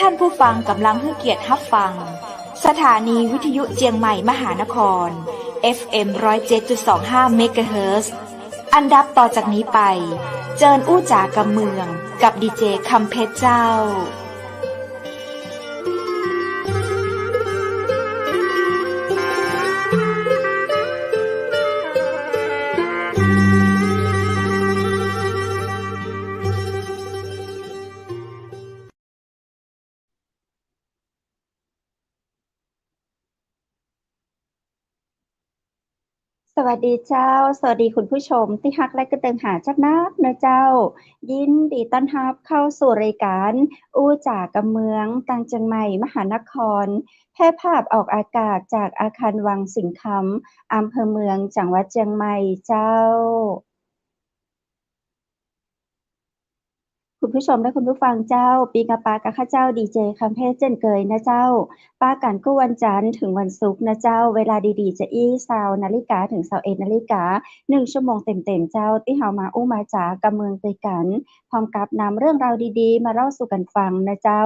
ท่านผู้ฟังกำลังให้เกียรติรับฟังสถานีวิทยุเจียงใหม่มหานคร FM 107.25 เมกะเฮิรตซ์อันดับต่อจากนี้ไปเจิญอู้จ๋ากำเมืองกับดีเจคำเพชรเจ้าสวัสดีเจ้าสวัสดีคุณผู้ชมที่ฮักและกระเติงหาจักนักนะเจ้ายินดีต้อนรับเข้าสู่รายการอู้จ๋ากำเมืองกลางเชียงใหม่มหานครแพร่ภาพออกอากาศจากอาคารวังสิงห์คำอำเภอเมืองจังหวัดเชียงใหม่เจ้าคุณผู้ชมและคุณผู้ฟังเจ้าปีกะปากะข้าเจ้าดีเจคำเพชรเช่นเคยนะเจ้าป้ากันก็วันจันทร์ถึงวันศุกร์นะเจ้าเวลาดีๆจะ20 นาฬิกาถึง21 นาฬิกา1 ชั่วโมงเต็มๆเจ้าที่เฮามาอู้มาจ๋ากำเมืองไปกันพร้อมกับนำเรื่องราวดีๆมาเล่าสู่กันฟังนะเจ้า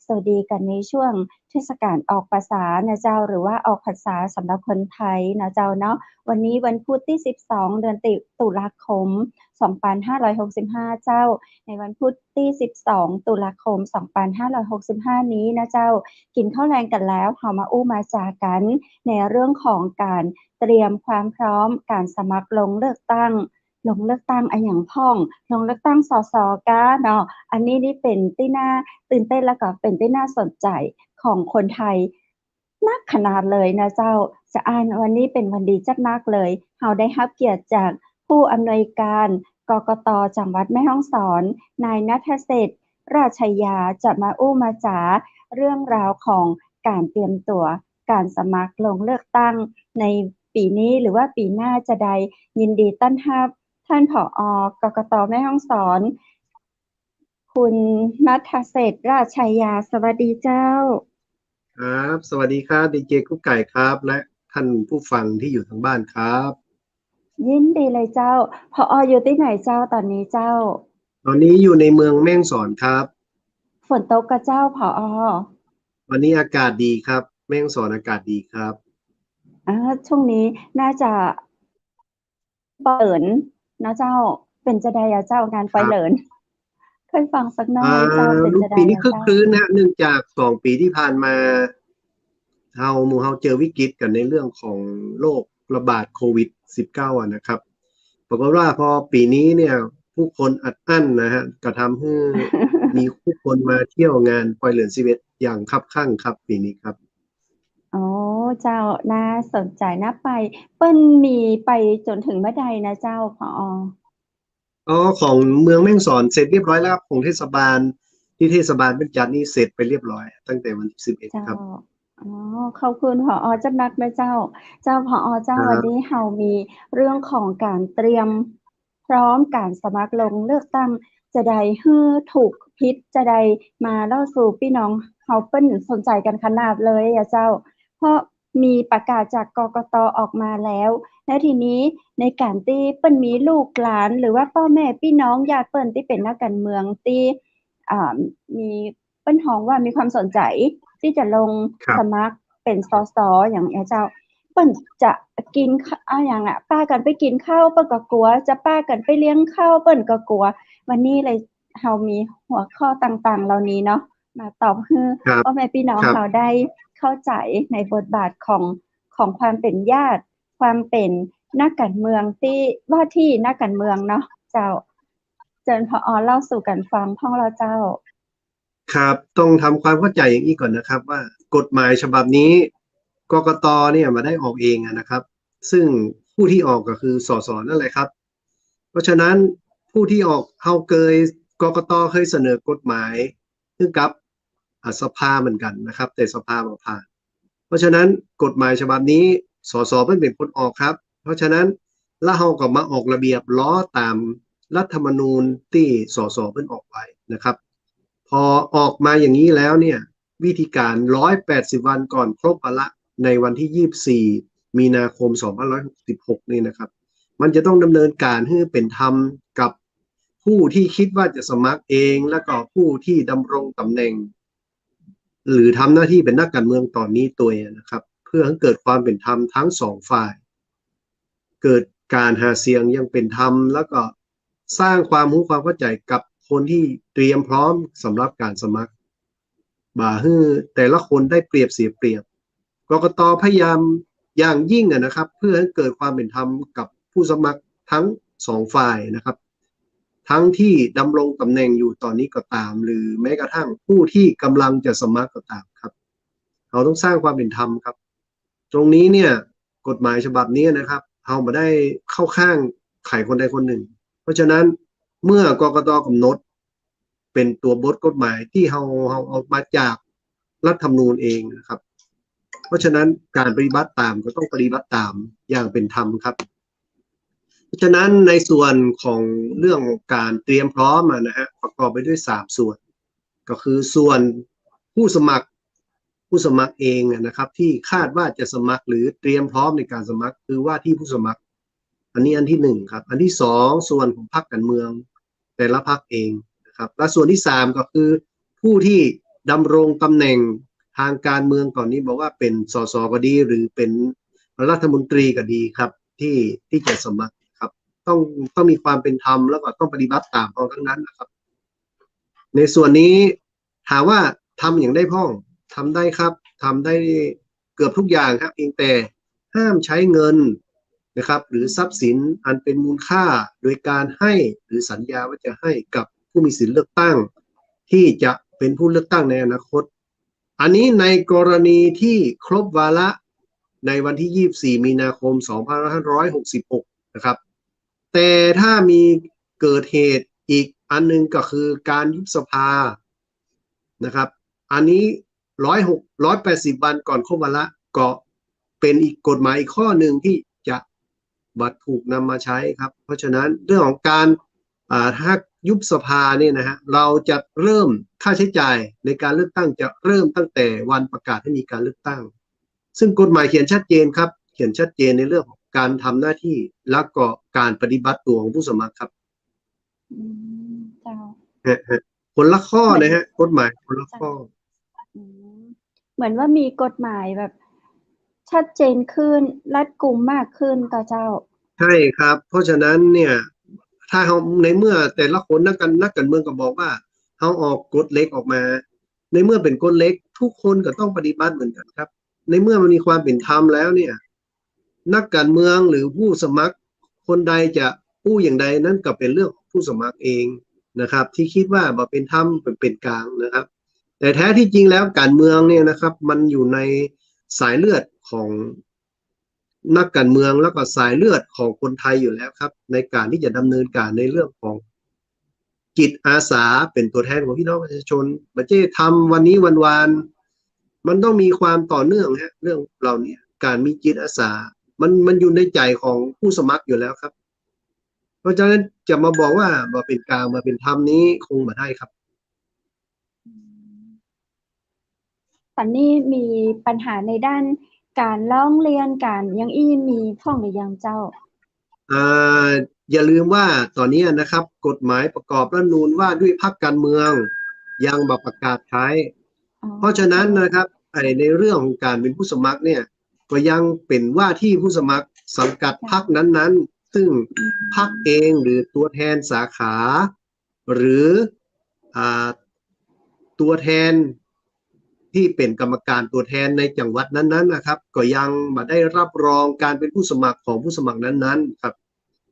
สวัสดีกันในช่วงเทศกาลออกพรรษานะเจ้าหรือว่าออกพรรษาสำหรับคนไทยนะเจ้าเนาะวันนี้วันพุธที่12เดือนตุลาคม2565เจ้าในวันพุธที่12ตุลาคม2565นี้นะเจ้ากินข้าวแรงกันแล้วเฮามาอู้มาจากันในเรื่องของการเตรียมความพร้อมการสมัครลงเลือกตั้งอันหยังพ่องลงเลือกตั้งสสกาเนาะอันนี้นี่เป็นที่น่าตื่นเต้นแล้วก็เป็นที่น่าสนใจของคนไทยนักขนาดเลยนะเจ้าจะอ่านวันนี้เป็นวันดีจักนักเลยเฮาได้รับเกียรติจากผู้อำนวยการกกต.จังหวัดแม่ฮ่องสอนนายณัฐเศรษฐ์ราชยาจะมาอู้มาจาเรื่องราวของการเตรียมตัวการสมัครลงเลือกตั้งในปีนี้หรือว่าปีหน้าจะใดยินดีต้อนรับท่านผอ.กกต.แม่ฮ่องสอนคุณณัฐเศรษฐ์ราชยาสวัสดีเจ้าครับสวัสดีครับดีเจกุ๊กไก่ครับและท่านผู้ฟังที่อยู่ทางบ้านครับยินดีเลยเจ้าผอ.อยู่ที่ไหนเจ้าตอนนี้เจ้าตอนนี้อยู่ในเมืองแม่ฮ่องสอนครับฝนตกกะเจ้าผอ.วันนี้อากาศดีครับแม่ฮ่องสอนอากาศดีครับช่วงนี้น่าจะปอยเหลินนะเจ้าเป็นจะใดอะเจ้างานปอยเหลินเคยฟังสักหน่อยเจ้าเป็นจะใดปีนี้อะคึกเจ้าคืนนะเนื่องจาก2 ปีที่ผ่านมาหมู่เฮาเจอวิกฤตกันในเรื่องของโรคระบาดโควิด-19นะครับปรากฏว่าพอปีนี้เนี่ยผู้คนอัดอั้นนะฮะก็ทำให้มีผู้คนมาเที่ยวงานปอยเหลือน11อย่างคับคั่งครับปีนี้ครับอ๋อเจ้าน่าสนใจน่าไปเปิ้นมีไปจนถึงเมื่อใดนะเจ้าผอ.ของเมืองแม่ฮ่องสอนเสร็จเรียบร้อยแล้วของเทศบาลที่เทศบาลเป็นจัดนี่เสร็จไปเรียบร้อยตั้งแต่วันที่11เจ้าครับอ๋อขอบคุณผอ.จักนักนะเจ้าผอ.เจ้าวันนี้เฮามีเรื่องของการเตรียมพร้อมการสมัครลงเลือกตั้งจะใดฮื้อถูกผิดจะใดมาเล่าสู่พี่น้องเฮาเปิ้นสนใจกันขนาดเลยอะเจ้าเพราะมีประกาศจากกกต.ออกมาแล้วและทีนี้ในการที่เปิ้นมีลูกหลานหรือว่าพ่อแม่พี่น้องญาติเปิ้นที่เป็นนักการเมืองที่อ่ามีเปิ้นฮ้องว่ามีความสนใจที่จะลงสมัครเป็นสสอย่างเงี้ยเจ้าเปิ้นจะกินอย่างน่ะป้ากันไปกินข้าวเปิ้นก็กลัวจะป้ากันไปเลี้ยงข้าวเปิ้นก็กลัววันนี้เลยเฮามีหัวข้อต่างๆเหล่านี้เนาะมาตอบให้พ่อแม่พี่น้องเฮาได้เข้าใจในบทบาทของความเป็นญาติความเป็นนักการเมืองที่ว่าที่นักการเมืองเนาะเจ้าเชิญผอ.เล่าสู่กันฟังพ้องเราเจ้าครับต้องทำความเข้าใจอย่างนี้ก่อนนะครับว่ากฎหมายฉบับนี้กกตเนี่ยมาได้ออกเองนะครับซึ่งผู้ที่ออกก็คือสสนั่นแหละครับเพราะฉะนั้นผู้ที่ออกกกตเคยเสนอกฎหมายซึ่งกับสภาเหมือนกันนะครับแต่สภาบ่ผ่านเพราะฉะนั้นกฎหมายฉบับนี้สสเพิ่นเป็นคนออกครับเพราะฉะนั้นแล้วเฮาก็มาออกระเบียบล้อตามรัฐธรรมนูญที่สสเพิ่นออกไว้นะครับพอออกมาอย่างนี้แล้วเนี่ยวิธีการ180วันก่อนครบวาระในวันที่24มีนาคม2566นี่นะครับมันจะต้องดำเนินการให้เป็นธรรมกับผู้ที่คิดว่าจะสมัครเองแล้วก็ผู้ที่ดำรงตำแหน่ง หรือทำหน้าที่เป็นนักการเมืองตอนนี้ตัวเองนะครับ เพื่อให้เกิดความเป็นธรรมทั้งสองฝ่าย เกิดการหาเสียงอยังเป็นธรรมแล้วก็สร้างความรู้ความเข้าใจกับคนที่เตรียมพร้อมสำหรับการสมัครบ่าฮื้อแต่ละคนได้เปรียบเสียเปรียบกกตพยายามอย่างยิ่งนะครับ เพื่อให้เกิดความเป็นธรรมกับผู้สมัครทั้งสองฝ่ายนะครับ ทั้งที่ดำรงตำแหน่งอยู่ตอนนี้ก็ตาม หรือแม้กระทั่งผู้ที่กำลังจะสมัครก็ตามครับเราต้องสร้างความเป็นธรรมครับตรงนี้เนี่ยกฎหมายฉบับนี้นะครับเราไม่ได้เข้าข้างใครคนใดคนหนึ่งเพราะฉะนั้นเมื่อกกตกำหนดเป็นตัวบทกฎหมายที่เราเอามาจากรัฐธรรมนูญเองนะครับ เพราะฉะนั้นการปฏิบัติตามก็ต้องปฏิบัติตามอย่างเป็นธรรมครับเพราะฉะนั้นในส่วนของเรื่องการเตรียมพร้อมนะฮะประกอบไปด้วย3ส่วนก็คือส่วนผู้สมัครเองนะครับที่คาดว่าจะสมัครหรือเตรียมพร้อมในการสมัครคือว่าที่ผู้สมัครอันนี้อันที่1ครับอันที่2ส่วนของพรรคการเมืองแต่ละพรรคเองนะครับและส่วนที่3ก็คือผู้ที่ดำรงตำแหน่งทางการเมืองก่อนนี้บอกว่าเป็นสสก็ดีหรือเป็นรัฐมนตรีก็ดีครับที่จะสมัครครับต้องมีความเป็นธรรมแล้วก็ต้องปฏิบัติตามเอาทั้งนั้นนะครับในส่วนนี้ถามว่าทำอย่างได้พ่องทำได้ครับทำได้เกือบทุกอย่างครับเพียงแต่ห้ามใช้เงินนะครับหรือทรัพย์สินอันเป็นมูลค่าโดยการให้หรือสัญญาว่าจะให้กับผู้มีสิทธิเลือกตั้งที่จะเป็นผู้เลือกตั้งในอนาคตอันนี้ในกรณีที่ครบวาระในวันที่24มีนาคม2566นะครับแต่ถ้ามีเกิดเหตุอีกอันนึงก็คือการยุบสภานะครับอันนี้180วันก่อนครบวาระก็เป็นอีกกฎหมายอีกข้อหนึ่งที่จะบัดถูกนำมาใช้ครับเพราะฉะนั้นเรื่องของการถ้ายุบสภาเนี่ยนะฮะเราจะเริ่มค่าใช้จ่ายในการเลือกตั้งจะเริ่มตั้งแต่วันประกาศให้มีการเลือกตั้งซึ่งกฎหมายเขียนชัดเจนครับเขียนชัดเจนในเรื่องของการทำหน้าที่แล้วก็การปฏิบัติตัวของผู้สมัครครับเจ้าคนละข้อนะฮะกฎหมายคนละข้อเหมือนว่ามีกฎหมายแบบชัดเจนขึ้นรัดกุมมากขึ้นต่อเจ้าใช่ครับเพราะฉะนั้นเนี่ยถ้าเขาในเมื่อแต่ละคนนักการเมืองก็บอกว่าเขาออกกฎเล็กออกมาในเมื่อเป็นกฎเล็กทุกคนก็ต้องปฏิบัติเหมือนกันครับในเมื่อมันมีความเป็นธรรมแล้วเนี่ยนักการเมืองหรือผู้สมัครคนใดจะผู้อย่างใดนั้นก็เป็นเรื่องของผู้สมัครเองนะครับที่คิดว่าเป็นธรรมเป็นกลางนะครับแต่แท้ที่จริงแล้วการเมืองเนี่ยนะครับมันอยู่ในสายเลือดของนักการเมืองแล้วก็สายเลือดของคนไทยอยู่แล้วครับในการที่จะดำเนินการในเรื่องของจิตอาสาเป็นตัวแทนของพี่น้องประชาชนไม่ใช่ทำวันนี้วันวานมันต้องมีความต่อเนื่องฮะเรื่องเราเนี่ยการมีจิตอาสามันอยู่ในใจของผู้สมัครอยู่แล้วครับเพราะฉะนั้นจะมาบอกว่าเป็นกลางมาเป็นธรรมนี้คงไม่ได้ครับตอนนี้มีปัญหาในด้านการร้องเรียนการยังมีพ่องหรือยังเจ้าอย่าลืมว่าตอนนี้นะครับกฎหมายประกอบรัฐธรรมนูญว่าด้วยพรรคการเมืองยังประกาศใช้เพราะฉะนั้นนะครับในเรื่องของการเป็นผู้สมัครเนี่ยก็ยังเป็นว่าที่ผู้สมัครสังกัดพรรคนั้นๆซึ่งพรรคเองหรือตัวแทนสาขาหรือตัวแทนที่เป็นกรรมการตัวแทนในจังหวัดนั้นๆนะครับก็ยังไม่ได้รับรองการเป็นผู้สมัครของผู้สมัครนั้นๆครับ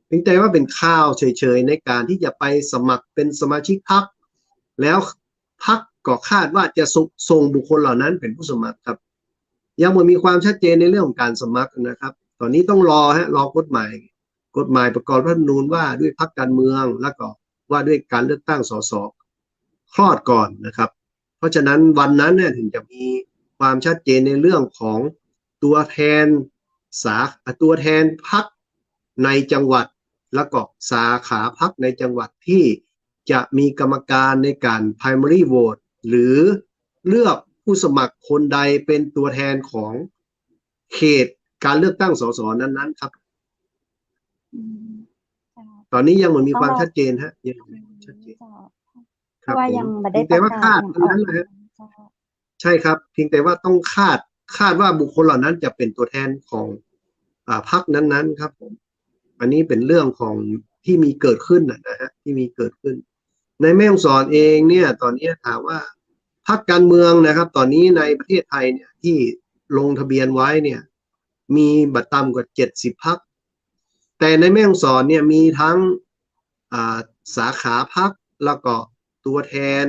เพียงแต่ว่าเป็นข่าวเฉยๆในการที่จะไปสมัครเป็นสมาชิกพรรคแล้วพรรคก็คาดว่าจะส่งบุคคลเหล่านั้นเป็นผู้สมัครครับยังไม่มีความชัดเจนในเรื่องของการสมัครนะครับตอนนี้ต้องรอกฎหมายประกอบรัฐธรรมนูญว่าด้วยพรรคการเมืองแล้วก็ว่าด้วยการเลือกตั้งสสคลอดก่อนนะครับเพราะฉะนั้นวันนั้นเนี่ยถึงจะมีความชัดเจนในเรื่องของตัวแทนพรรคในจังหวัดแล้วก็สาขาพรรคในจังหวัดที่จะมีกรรมการในการ primary vote หรือเลือกผู้สมัครคนใดเป็นตัวแทนของเขตการเลือกตั้งสสนั้นๆครับตอนนี้ยังไม่มีความชัดเจนฮะยังไม่ชัดเจนเพราะว่ายังไม่ได้แต่ว่าคาดนั้นแหละ ใช่ครับเพียงแต่ว่าต้องคาดว่าบุคคลเหล่านั้นจะเป็นตัวแทนของพรรคนั้นๆครับผมอันนี้เป็นเรื่องของที่มีเกิดขึ้นนะฮะที่มีเกิดขึ้นในแม่ฮ่องสอนเองเนี่ยตอนนี้ถามว่าพรรคการเมืองนะครับตอนนี้ในประเทศไทยเนี่ยที่ลงทะเบียนไว้เนี่ยมีบัตรต่ำกว่า70พรรคแต่ในแม่ฮ่องสอนเนี่ยมีทั้งอ่าสาขาพรรคแล้วก็ตัวแทน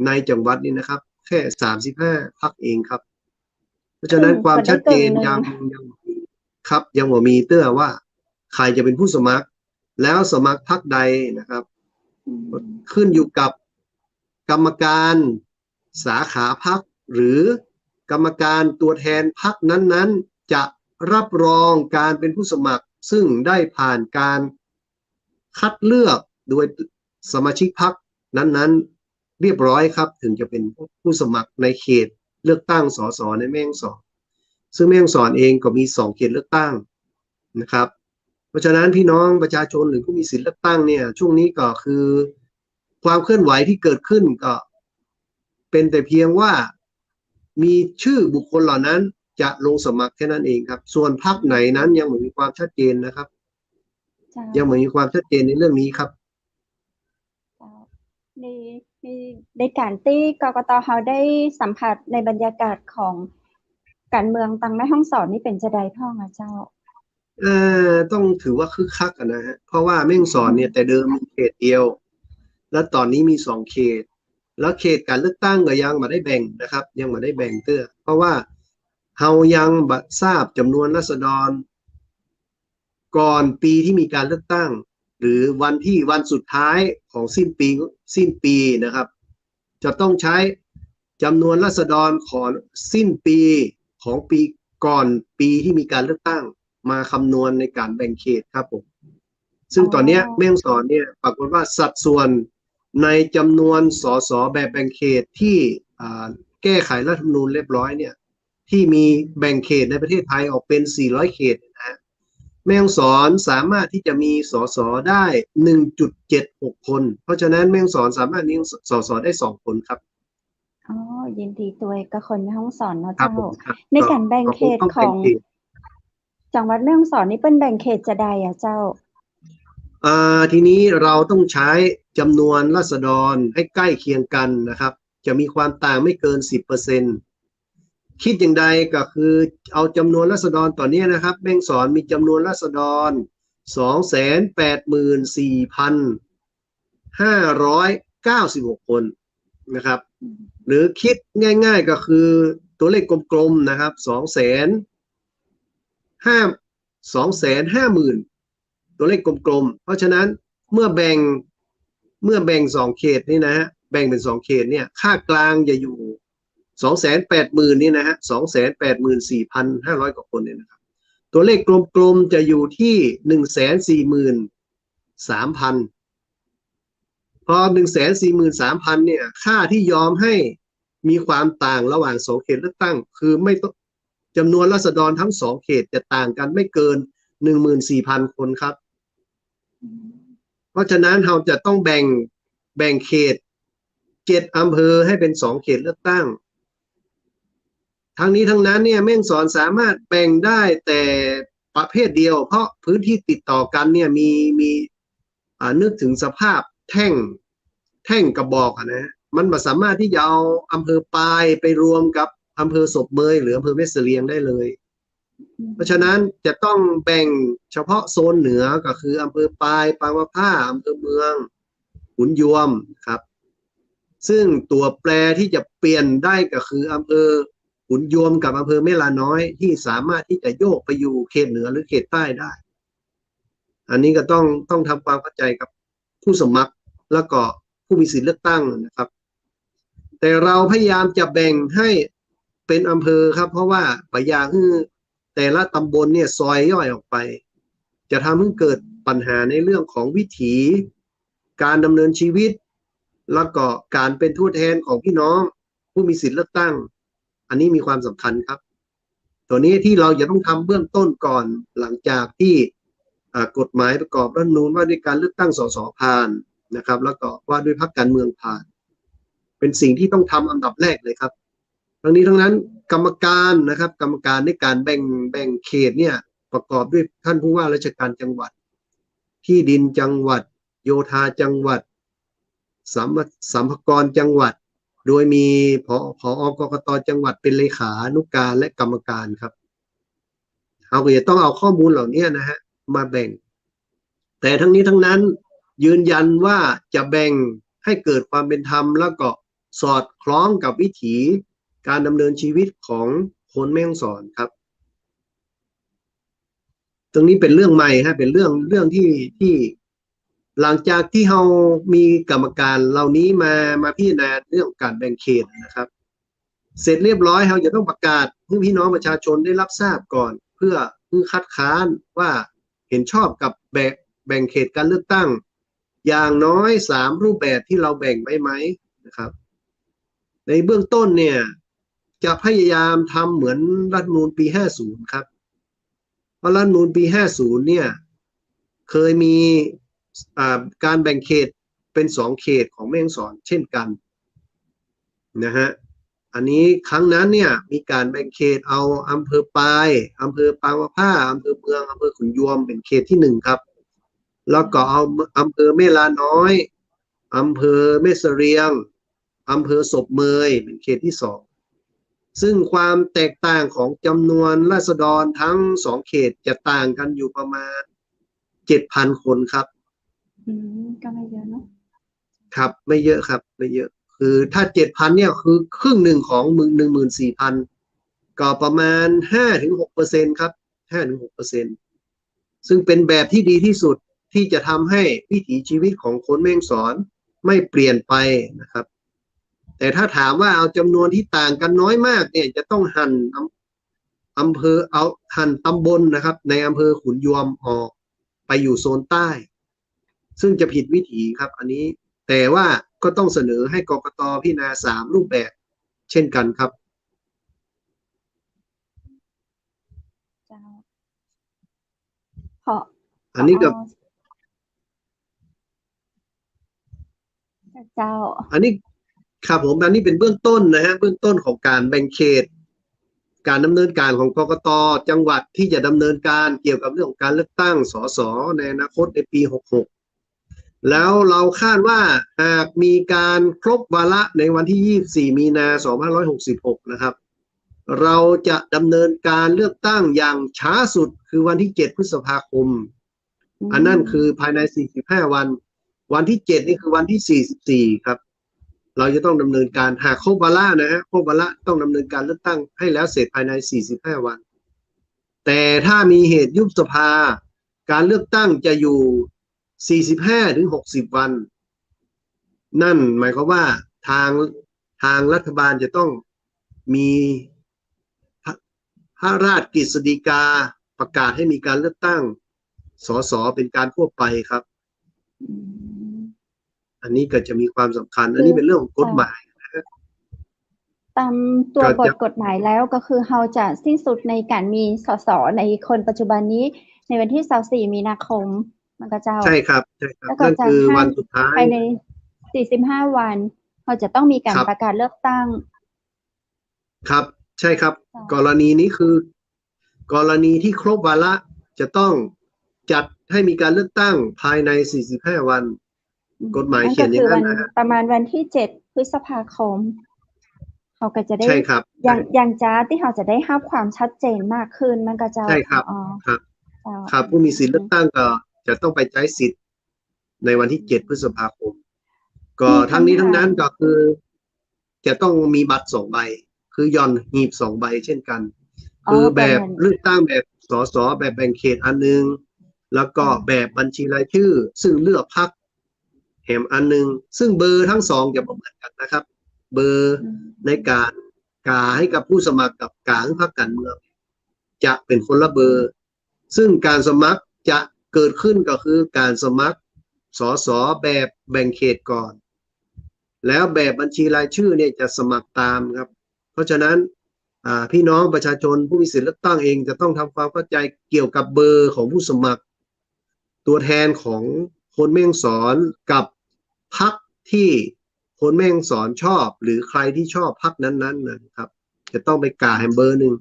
ในจังหวัดนี่นะครับแค่35พรรคเองครับเพราะฉะนั้นความชัดเจนยังครับยังบ่มีเตื้อว่าใครจะเป็นผู้สมัครแล้วสมัครพรรคใดนะครับขึ้นอยู่กับกรรมการสาขาพรรคหรือกรรมการตัวแทนพรรคนั้นๆจะรับรองการเป็นผู้สมัครซึ่งได้ผ่านการคัดเลือกโดยสมาชิกพรรคนั้นๆเรียบร้อยครับถึงจะเป็นผู้สมัครในเขตเลือกตั้งสสในแม่ฮ่องสอนซึ่งแม่ฮ่องสอนเองก็มี2เขตเลือกตั้งนะครับเพราะฉะนั้นพี่น้องประชาชนหรือผู้มีสิทธิเลือกตั้งเนี่ยช่วงนี้ก็คือความเคลื่อนไหวที่เกิดขึ้นก็เป็นแต่เพียงว่ามีชื่อบุคคลเหล่านั้นจะลงสมัครแค่นั้นเองครับส่วนพรรคไหนนั้นยังไม่มีความชัดเจนนะครับยังไม่มีความชัดเจนในเรื่องนี้ครับในในการที่กกต.เขาได้สัมผัสในบรรยากาศของการเมืองตังแม่ฮ่องสอนนี่เป็นจะใดพ่องอ่ะเจ้าต้องถือว่าคึกคักนะฮะเพราะว่าแม่ฮ่องสอนเนี่ยแต่เดิมมีเขตเดียวแล้วตอนนี้มี2เขตแล้วเขตการเลือกตั้งก็ยังไม่ได้แบ่งนะครับยังไม่ได้แบ่งเตื้อเพราะว่าเฮายังบ่ทราบจำนวนราษฎรก่อนปีที่มีการเลือกตั้งหรือวันสุดท้ายของสิ้นปีนะครับจะต้องใช้จำนวนราษฎรของสิ้นปีของปีก่อนปีที่มีการเลือกตั้งมาคำนวณในการแบ่งเขตครับผมซึ่งตอนนี้แม่ฮ่องสอนเนี่ยปรากฏว่าสัดส่วนในจำนวนสสแบบแบ่งเขตที่แก้ไขรัฐธรรมนูญเรียบร้อยเนี่ยที่มีแบ่งเขตในประเทศไทยออกเป็น400เขตนะฮะแม่ฮ่องสอนสามารถที่จะมีสสได้ 1.76 คนเพราะฉะนั้นแม่ฮ่องสอนสามารถมีสสได้2คนครับยินดีตัวกับคนแม่ฮ่องสอนเนาะเจ้าในการแบ่งเขตของจังหวัดแม่ฮ่องสอนนี่เป็นแบ่งเขตจะใดอ่ะเจ้าทีนี้เราต้องใช้จำนวนราษฎรให้ใกล้เคียงกันนะครับจะมีความต่างไม่เกิน 10%คิดอย่างใดก็คือเอาจำนวนราษฎรตอนนี้นะครับแม่ฮ่องสอนมีจำนวนราษฎร 284,596 คนนะครับหรือคิดง่ายๆก็คือตัวเลขกลมๆนะครับ250,000ตัวเลขกลมๆเพราะฉะนั้นเมื่อแบ่ง2เขตนี่นะฮะแบ่งเป็น2เขตเนี่ยค่ากลางจะอยู่ 280,000 นี่นะฮะ 284,500 กว่าคนเนี่ยนะครับตัวเลขกลมๆจะอยู่ที่ 143,000 พอ 143,000 เนี่ยค่าที่ยอมให้มีความต่างระหว่าง2เขตเลือกตั้งคือไม่ต้องจำนวนราษฎรทั้ง2เขตจะต่างกันไม่เกิน 14,000 คนครับเพราะฉะนั้นเราจะต้องแบ่งเขต7อำเภอให้เป็น2เขตเลือกตั้งทั้งนี้ทั้งนั้นเนี่ยแม่ฮ่องสอนสามารถแบ่งได้แต่ประเภทเดียวเพราะพื้นที่ติดต่อกันเนี่ยมีนึกถึงสภาพแท่งกระบอกนะมันไม่สามารถที่จะเอาอำเภอปายไปรวมกับอำเภอศพเมยหรืออำเภอแม่เสลียงได้เลยเพราะฉะนั้นจะต้องแบ่งเฉพาะโซนเหนือก็คืออำเภอปายปางมะผ้าอำเภอเมืองขุนยวมครับซึ่งตัวแปรที่จะเปลี่ยนได้ก็คืออำเภอขุนยวมกับอำเภอแม่ลาน้อยที่สามารถที่จะโยกไปอยู่เขตเหนือหรือเขตใต้ได้อันนี้ก็ต้องทำความเข้าใจกับผู้สมัครแล้วก็ผู้มีสิทธิเลือกตั้งนะครับแต่เราพยายามจะแบ่งให้เป็นอำเภอครับเพราะว่าปะยางแต่ละตำบลเนี่ยซอยย่อยออกไปจะทำให้เกิดปัญหาในเรื่องของวิถีการดำเนินชีวิตแล้วก็การเป็นผู้แทนของพี่น้องผู้มีสิทธิเลือกตั้งอันนี้มีความสำคัญครับตัวนี้ที่เราจะต้องทำเบื้องต้นก่อนหลังจากที่กฎหมายประกอบรัฐธรรมนูญว่าด้วยการเลือกตั้งสสผ่านนะครับแล้วก็ว่าด้วยพรรคการเมืองผ่านเป็นสิ่งที่ต้องทำอันดับแรกเลยครับ ทั้งนี้ทั้งนั้นกรรมการนะครับกรรมการในการแบ่งเขตเนี่ยประกอบด้วยท่านผู้ว่าราชการจังหวัดที่ดินจังหวัดโยธาจังหวัดสัมภากรจังหวัดโดยมีผอกกตจังหวัดเป็นเลขานุการและกรรมการครับเราก็จะต้องเอาข้อมูลเหล่านี้นะฮะมาแบ่งแต่ทั้งนี้ทั้งนั้นยืนยันว่าจะแบ่งให้เกิดความเป็นธรรมแล้วก็สอดคล้องกับวิถีการดำเนินชีวิตของคนแม่ฮ่องสอนครับตรงนี้เป็นเรื่องใหม่ฮะเป็นเรื่องที่หลังจากที่เรามีกรรมการเหล่านี้มาพิจารณาเรื่องการแบ่งเขตนะครับเสร็จเรียบร้อยเราจะต้องประกาศให้พี่น้องประชาชนได้รับทราบก่อนเพื่อคัดค้านว่าเห็นชอบกับแบ่งเขตการเลือกตั้งอย่างน้อย3รูปแบบที่เราแบ่งไว้ไหมนะครับในเบื้องต้นเนี่ยจะพยายามทำเหมือนรัฐธรรมนูญปี50ครับเพราะรัฐธรรมนูญปี50เนี่ยเคยมีการแบ่งเขตเป็น2เขตของแม่ฮ่องสอนเช่นกันนะฮะอันนี้ครั้งนั้นเนี่ยมีการแบ่งเขตเอาอำเภอปายอำเภอปางมะผ้าอำเภอเมืองอำเภอขุนยวมเป็นเขตที่1ครับแล้วก็เอาอำเภอแม่ลาน้อยอำเภอแม่เสรียงอำเภอศพเมยเป็นเขตที่2ซึ่งความแตกต่างของจำนวนราษฎรทั้ง2เขตจะต่างกันอยู่ประมาณ 7,000 คนครับก็ไม่เยอะเนาะครับไม่เยอะครับไม่เยอะคือถ้า 7,000 เนี่ยคือครึ่งหนึ่งของ14,000ก็ประมาณ 5-6% ครับ 5-6% ซึ่งเป็นแบบที่ดีที่สุดที่จะทำให้วิถีชีวิตของคนแม่ฮ่องสอนไม่เปลี่ยนไปนะครับแต่ถ้าถามว่าเอาจำนวนที่ต่างกันน้อยมากเนี่ยจะต้องหั่นอำเภอเอาหั่นตำบลนะครับในอำเภอขุนยวมออกไปอยู่โซนใต้ซึ่งจะผิดวิถีครับอันนี้แต่ว่าก็ต้องเสนอให้กกต.พิจารณา3รูปแบบเช่นกันครับอันนี้กับเจ้าอันนี้ครับผมอันนี้เป็นเบื้องต้นนะฮะเบื้องต้นของการแบ่งเขตการดำเนินการของกกต.จังหวัดที่จะดำเนินการเกี่ยวกับเรื่องของการเลือกตั้งสสในอนาคตในปี66แล้วเราคาดว่าหากมีการครบวาระในวันที่24 มีนาคม 2566นะครับเราจะดำเนินการเลือกตั้งอย่างช้าสุดคือวันที่7 พฤษภาคมอันนั้นคือภายใน45 วันวันที่7นี่คือวันที่44ครับเราจะต้องดำเนินการหากครบวาระนะฮะครบวาระต้องดำเนินการเลือกตั้งให้แล้วเสร็จภายใน45 วันแต่ถ้ามีเหตุยุบสภาการเลือกตั้งจะอยู่45-60 วันนั่นหมายความว่าทางรัฐบาลจะต้องมีพระราชกฤษฎีกาประกาศให้มีการเลือกตั้งสสเป็นการทั่วไปครับอันนี้ก็จะมีความสำคัญอันนี้เป็นเรื่องของกฎหมายตามตัวบทกฎหมายแล้วก็คือเราจะสิ้นสุดในการมีสสในคนปัจจุบันนี้ในวันที่24 มีนาคมมันก็เจ้าใช่ครับใช่ครับนั่นคือวันสุดท้ายภายใน45 วันเราจะต้องมีการประกาศเลือกตั้งครับใช่ครับกรณีนี้คือกรณีที่ครบวาระจะต้องจัดให้มีการเลือกตั้งภายใน45 วันกฎหมายเขียนอย่างนั้นนะประมาณวันที่7 พฤษภาคมเขาก็จะได้ใช่ครับอย่างจ้าที่เขาจะได้ให้ความชัดเจนมากขึ้นมันก็จะใช่ครับครับผู้มีสิทธิ์เลือกตั้งก็จะต้องไปใช้สิทธิ์ในวันที่7 พฤษภาคมก็ทั้งนี้ทั้งนั้นก็คือจะต้องมีบัตร2 ใบคือหย่อนหีบ2 ใบเช่นกันคือแบบเลือกตั้งแบบสสแบบแบ่งเขตอันนึงแล้วก็แบบบัญชีรายชื่อซึ่งเลือกพรรคแถมอันนึงซึ่งเบอร์ทั้ง2จะเหมือนกันนะครับเบอร์ในการกาให้กับผู้สมัครกับกาให้พรรคการเมืองจะเป็นคนละเบอร์ซึ่งการสมัครจะเกิดขึ้นก็คือการสมัครสสแบบแบ่งเขตก่อนแล้วแบบบัญชีรายชื่อเนี่ยจะสมัครตามครับเพราะฉะนั้นพี่น้องประชาชนผู้มีสิทธิเลือกตั้งเองจะต้องทำความเข้าใจเกี่ยวกับเบอร์ของผู้สมัครตัวแทนของคนแม่ฮ่องสอนกับพรรคที่คนแม่ฮ่องสอนชอบหรือใครที่ชอบพรรคนั้นๆนะครับ จะต้องไปกาให้เบอร์หนึ่ง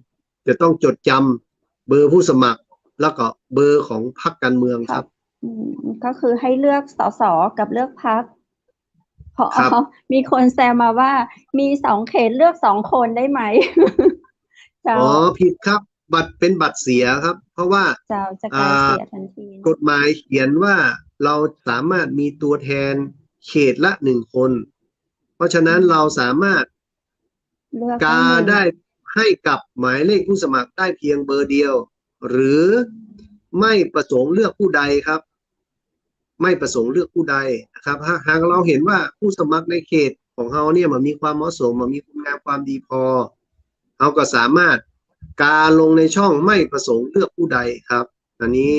จะต้องจดจำเบอร์ผู้สมัครแล้วก็เบอร์ของพรรคการเมืองครับ ก็คือให้เลือกสสกับเลือกพรรคพอ ครับ มีคนแซวมาว่ามี2 เขตเลือก2 คนได้ไหม เจ้า อ๋อผิดครับบัตรเป็นบัตรเสียครับ เพราะว่า เจ้าจะกลายเสียทันทีนะ กฎหมายเขียนว่าเราสามารถมีตัวแทนเขตละ1 คน เพราะฉะนั้นเราสามารถ เลือก กา ให้หนึ่ง ได้ให้กับหมายเลขผู้สมัครได้เพียงเบอร์เดียว หรือไม่ประสงค์เลือกผู้ใดครับ ไม่ประสงค์เลือกผู้ใดนะครับหากเราเห็นว่าผู้สมัครในเขตของเราเนี่ยมันมีความเหมาะสมมันมีคุณงามความดีพอเราก็สามารถกาลงในช่องไม่ประสงค์เลือกผู้ใดครับ อันนี้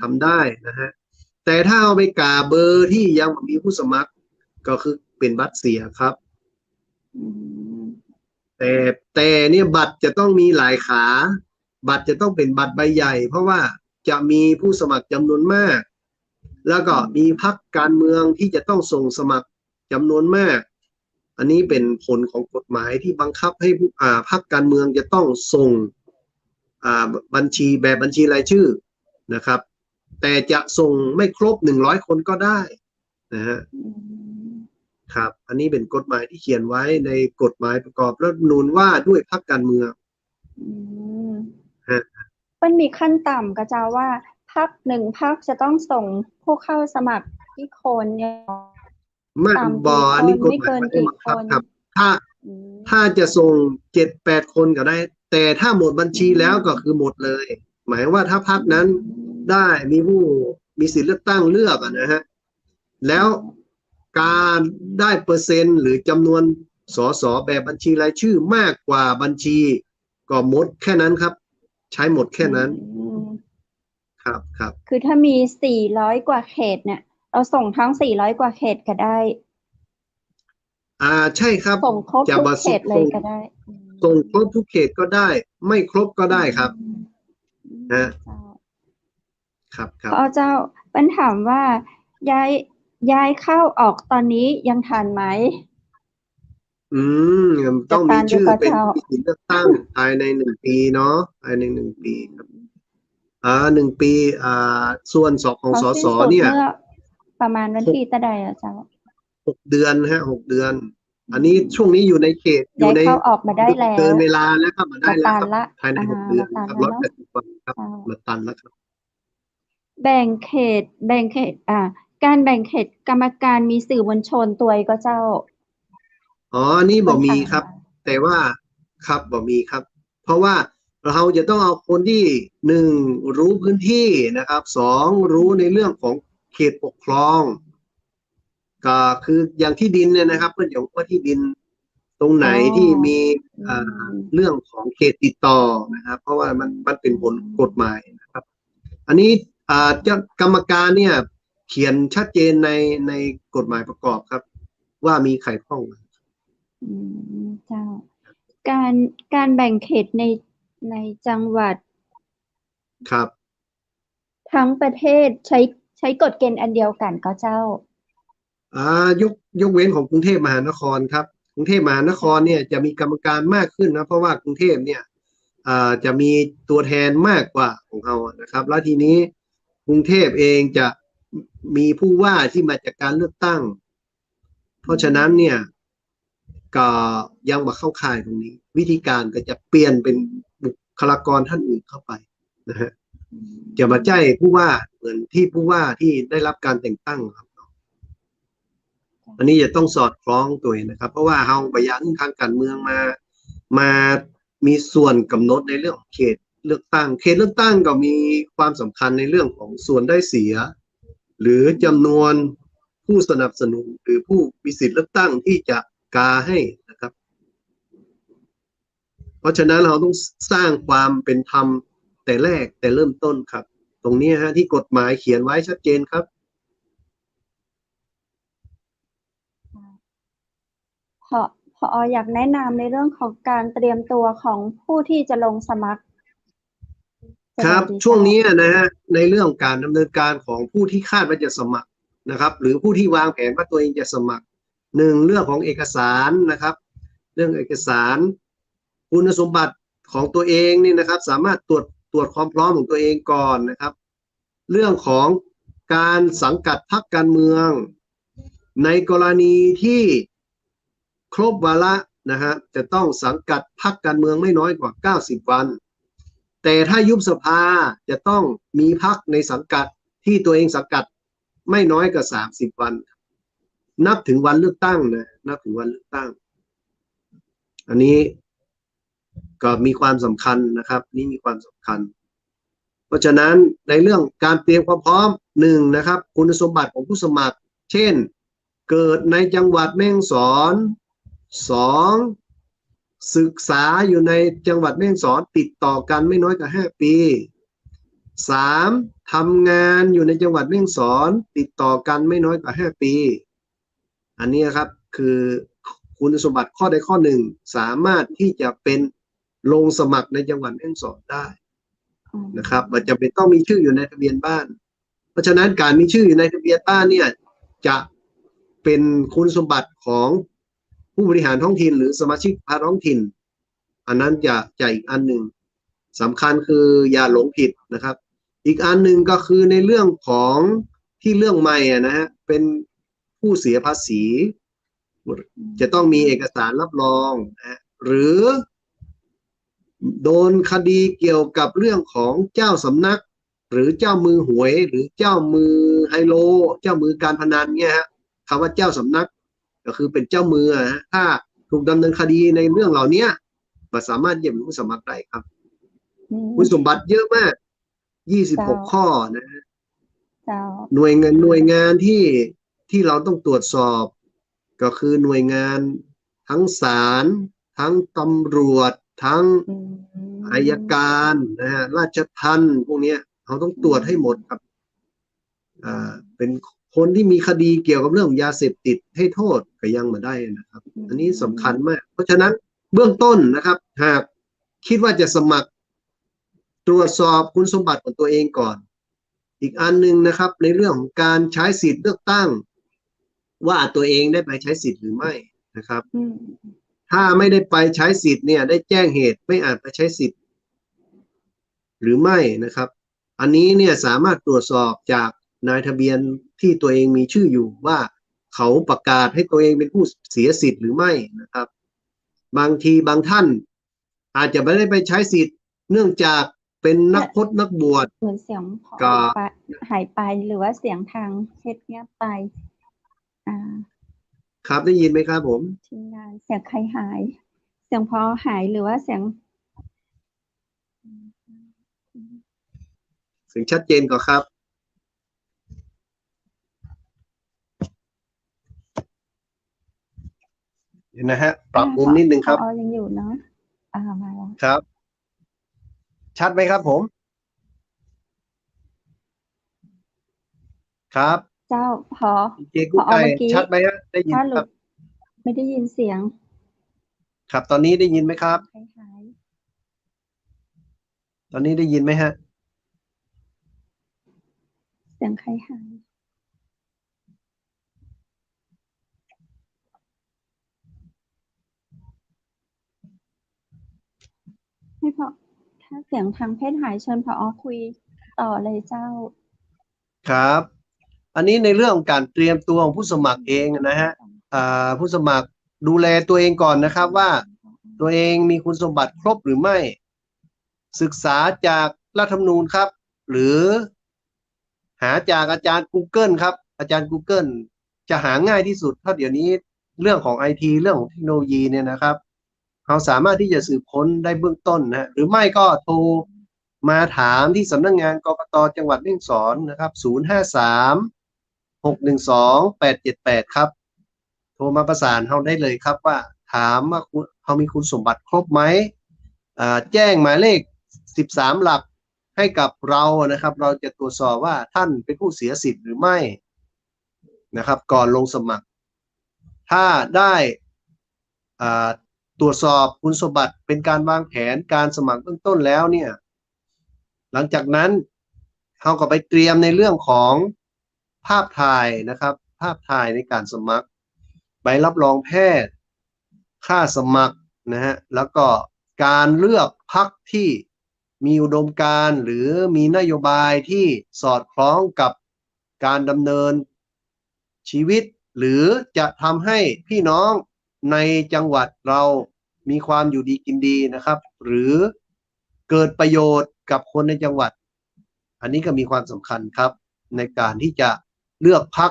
ทำได้นะฮะแต่ถ้าเอาไปกาเบอร์ที่ยังมีผู้สมัครก็คือเป็นบัตรเสียครับ อืม แต่เนี่ยบัตรจะต้องมีหลายขา บัตรจะต้องเป็นบัตรใบใหญ่ เพราะว่าจะมีผู้สมัครจำนวนมาก แล้วก็มีพรรคการเมืองที่จะต้องส่งสมัครจำนวนมาก อันนี้เป็นผลของกฎหมายที่บังคับให้พรรคการเมืองจะต้องส่งบัญชีแบบบัญชีรายชื่อนะครับ แต่จะส่งไม่ครบ100 คนก็ได้นะฮะ ครับ อันนี้เป็นกฎหมายที่เขียนไว้ในกฎหมายประกอบรัฐธรรมนูญว่าด้วยพรรคการเมือง ฮะ มันมีขั้นต่ำก็จะว่าพรรค1 พรรคจะต้องส่งผู้เข้าสมัครกี่คนเนี่ย ไม่ ต่ำ บอกอันนี้กฎ ไม่ หมาย เกิน ไม่ได้ กี่ บังคับ คน ครับ อืม ถ้าจะส่ง7-8 คนก็ได้ แต่ถ้าหมดบัญชีแล้วก็คือหมดเลย หมายว่าถ้าพรรคนั้นได้มีผู้มีสิทธิเลือกตั้งเลือกนะฮะ แล้วการได้เปอร์เซ็นต์หรือจำนวนสสแบบบัญชีรายชื่อมากกว่าบัญชีก็หมดแค่นั้นครับ ใช้หมดแค่นั้น ครับครับ คือถ้ามี400 กว่าเขตเนี่ย เราส่งทั้ง400 กว่าเขตก็ได้ ใช่ครับ ส่งครบ จะ ทุก มา เขตเลยก็ได้ ส่งครบทุกเขตก็ได้ ไม่ครบก็ได้ครับ ฮะ ครับครับ พอเจ้าปัญถามว่าย้ายเข้าออกตอนนี้ยังทันไหม ต้องมีชื่อเป็น จะตามดู มีสิทธิเลือกตั้งภายใน1 ปีเนาะภายใน1 ปีครับ1 ปีส่วนของ เขา ส สิ้น ส สุด เนี่ย เมื่อประมาณวันที่ตะใดอะเจ้า 6 เดือนฮะ6 เดือน อันนี้ช่วงนี้อยู่ในเขตอ ย้า ยู่ ย ใน เข้าออกมาได้แล้ว เกินเวลาแล้วครับมาได้แล้วครับ มาตันละ ภายใน6 เดือน มาตัน ครับ แล้วเนอะ 180 วันครับ เจ้า มาตันแล้วครับ แบ่งเขตการแบ่งเขตกรรมการมีสื่อมวลชนตัวก็เจ้า อันนี้บ่มี คนถาม ครับ มา แต่ว่าครับบ่มีครับ เพราะว่าเราจะต้องเอาคนที่1รู้พื้นที่นะครับ2รู้ในเรื่องของเขตปกครอง ก็คืออย่างที่ดินเนี่ยนะครับเพื่อนอย่างว่าที่ดินตรงไหนที่มีเรื่องของเขตติดต่อนะครับ เพราะว่ามันเป็นผลกฎหมายนะครับ อันนี้เจ้ากรรมการเนี่ย เขียนชัดเจนในกฎหมายประกอบครับ ว่ามีใครพ้อง เจ้า การแบ่งเขตในจังหวัด ครับ ทั้งประเทศใช้กฎเกณฑ์อันเดียวกันก็เจ้า ยกเว้นของกรุงเทพมหานครครับกรุงเทพมหานครเนี่ยจะมีกรรมการมากขึ้นนะเพราะว่ากรุงเทพเนี่ยจะมีตัวแทนมากกว่าของเรานะครับ แล้วทีนี้กรุงเทพเองจะมีผู้ว่าที่มาจากการเลือกตั้ง เพราะฉะนั้นเนี่ยก็ยังมาเข้าข่ายตรงนี้ วิธีการก็จะเปลี่ยนเป็นบุคลากรท่านอื่นเข้าไปนะฮะจะมาใจผู้ว่าเหมือนที่ผู้ว่าที่ได้รับการแต่งตั้งครับ อันนี้จะต้องสอดคล้องตัวเองนะครับ เพราะว่าเฮาไปยันทางการเมืองมามีส่วนกำหนดในเรื่องของเขตเลือกตั้ง เขตเลือกตั้งก็มีความสำคัญในเรื่องของส่วนได้เสีย หรือจำนวนผู้สนับสนุนหรือผู้มีสิทธิเลือกตั้งที่จะกาให้นะครับ เพราะฉะนั้นเราต้องสร้างความเป็นธรรมแต่แรกแต่เริ่มต้นครับ ตรงนี้ฮะที่กฎหมายเขียนไว้ชัดเจนครับ พออยากแนะนำในเรื่องของการเตรียมตัวของผู้ที่จะลงสมัคร ครับ จะได้ดี ช่วงนี้นะฮะในเรื่องการดำเนินการของผู้ที่คาดว่าจะสมัครนะครับ หรือผู้ที่วางแผนว่าตัวเองจะสมัครเรื่องของเอกสารนะครับ เรื่องเอกสาร คุณสมบัติของตัวเองนี่นะครับสามารถตรวจความพร้อมของตัวเองก่อนนะครับเรื่องของการสังกัดพรรคการเมืองในกรณีที่ครบวาระนะฮะจะต้องสังกัดพรรคการเมืองไม่น้อยกว่า90วันแต่ถ้ายุบสภาจะต้องมีพรรคในสังกัดที่ตัวเองสังกัดไม่น้อยกว่า30วันนับถึงวันเลือกตั้งนะนับถึงวันเลือกตั้งอันนี้ก็มีความสำคัญนะครับนี่มีความสำคัญเพราะฉะนั้นในเรื่องการเตรียมความพร้อมนะครับคุณสมบัติของผู้สมัครเช่นเกิดในจังหวัดแม่ฮ่องสอน2ศึกษาอยู่ในจังหวัดแม่ฮ่องสอนติดต่อกันไม่น้อยกว่า5ปี3ทำงานอยู่ในจังหวัดแม่ฮ่องสอนติดต่อกันไม่น้อยกว่า5ปีอันนี้ครับคือคุณสมบัติข้อใดข้อหนึ่งสามารถที่จะเป็นลงสมัครในจังหวัดแม่ฮ่องสอนได้นะครับมันจะเป็นต้องมีชื่ออยู่ในทะเบียนบ้านเพราะฉะนั้นการมีชื่ออยู่ในทะเบียนบ้านเนี่ยจะเป็นคุณสมบัติของผู้บริหารท้องถิ่นหรือสมาชิกสภาท้องถิ่นอันนั้นจะอีกอันหนึ่งสำคัญคืออย่าหลงผิดนะครับอีกอันหนึ่งก็คือในเรื่องของที่เรื่องใหม่นะฮะเป็นผู้เสียภาษีจะต้องมีเอกสารรับรองนะหรือโดนคดีเกี่ยวกับเรื่องของเจ้าสำนักหรือเจ้ามือหวยหรือเจ้ามือไฮโลเจ้ามือการพนันเนี่ยฮะคำว่าเจ้าสำนักก็คือเป็นเจ้ามือถ้าถูกดำเนินคดีในเรื่องเหล่านี้ก็สามารถเยี่ยมผู้สมัครได้ครับคุณสมบัติเยอะมาก26ข้อนะหน่วยงานที่เราต้องตรวจสอบก็คือหน่วยงานทั้งศาลทั้งตำรวจทั้งอัยการนะฮะราชทัณฑ์พวกนี้เราต้องตรวจให้หมดครับเป็นคนที่มีคดีเกี่ยวกับเรื่องยาเสพติดให้โทษก็ยังมาได้นะครับอันนี้สำคัญมากเพราะฉะนั้นเบื้องต้นนะครับหากคิดว่าจะสมัครตรวจสอบคุณสมบัติของตัวเองก่อนอีกอันหนึ่งนะครับในเรื่องของการใช้สิทธิ์เลือกตั้งว่าตัวเองได้ไปใช้สิทธิ์หรือไม่นะครับถ้าไม่ได้ไปใช้สิทธิ์เนี่ยได้แจ้งเหตุไม่อาจไปใช้สิทธิ์หรือไม่นะครับอันนี้เนี่ยสามารถตรวจสอบจากนายทะเบียนที่ตัวเองมีชื่ออยู่ว่าเขาประกาศให้ตัวเองเป็นผู้เสียสิทธิ์หรือไม่นะครับบางทีบางท่านอาจจะไม่ได้ไปใช้สิทธิ์เนื่องจากเป็นนักพจน์นักบวชเหมือนเสียงหายไปหรือว่าเสียงทางเฮ็ดเงียบไปครับได้ยินไหมครับผมทีมงานเสียงใครหายเสียงพอหายหรือว่าเสียงชัดเจนก่อนครับเห็นนะฮะปรับมุมนิดนึงครับยังอยู่เนาะมาแล้วครับชัดไหมครับผมครับเจ้าพอเมื่อกี้ชัดไหมฮะได้ยินครับไม่ได้ยินเสียงครับตอนนี้ได้ยินไหมครับตอนนี้ได้ยินไหมฮะเสียงใครหายไม่พอถ้าเสียงทางเพศหายเชิญพอคุยต่อเลยเจ้าครับอันนี้ในเรื่องการเตรียมตัวของผู้สมัครเองนะฮะผู้สมัครดูแลตัวเองก่อนนะครับว่าตัวเองมีคุณสมบัติครบหรือไม่ศึกษาจากรัฐธรรมนูญครับหรือหาจากอาจารย์ Google ครับอาจารย์ Google จะหาง่ายที่สุดเพราะเดี๋ยวนี้เรื่องของ IT เรื่องของเทคโนโลยีเนี่ยนะครับเราสามารถที่จะสืบค้นได้เบื้องต้นนะหรือไม่ก็โทรมาถามที่สำนักงานกกต.จังหวัดแม่ฮ่องสอนนะครับ053-612-878ครับโทรมาประสานเราได้เลยครับว่าถามว่าเขามีคุณสมบัติครบไหมแจ้งหมายเลข13หลักให้กับเรานะครับเราจะตรวจสอบว่าท่านเป็นผู้เสียสิทธิ์หรือไม่นะครับก่อนลงสมัครถ้าได้ตรวจสอบคุณสมบัติเป็นการวางแผนการสมัครเบื้องต้นแล้วเนี่ยหลังจากนั้นเราก็ไปเตรียมในเรื่องของภาพถ่ายนะครับภาพถ่ายในการสมัครใบรับรองแพทย์ค่าสมัครนะฮะแล้วก็ การเลือกพรรคที่มีอุดมการณ์หรือมีนโยบายที่สอดคล้องกับการดำเนินชีวิตหรือจะทำให้พี่น้องในจังหวัดเรามีความอยู่ดีกินดีนะครับหรือเกิดประโยชน์กับคนในจังหวัดอันนี้ก็มีความสำคัญครับในการที่จะเลือกพรรค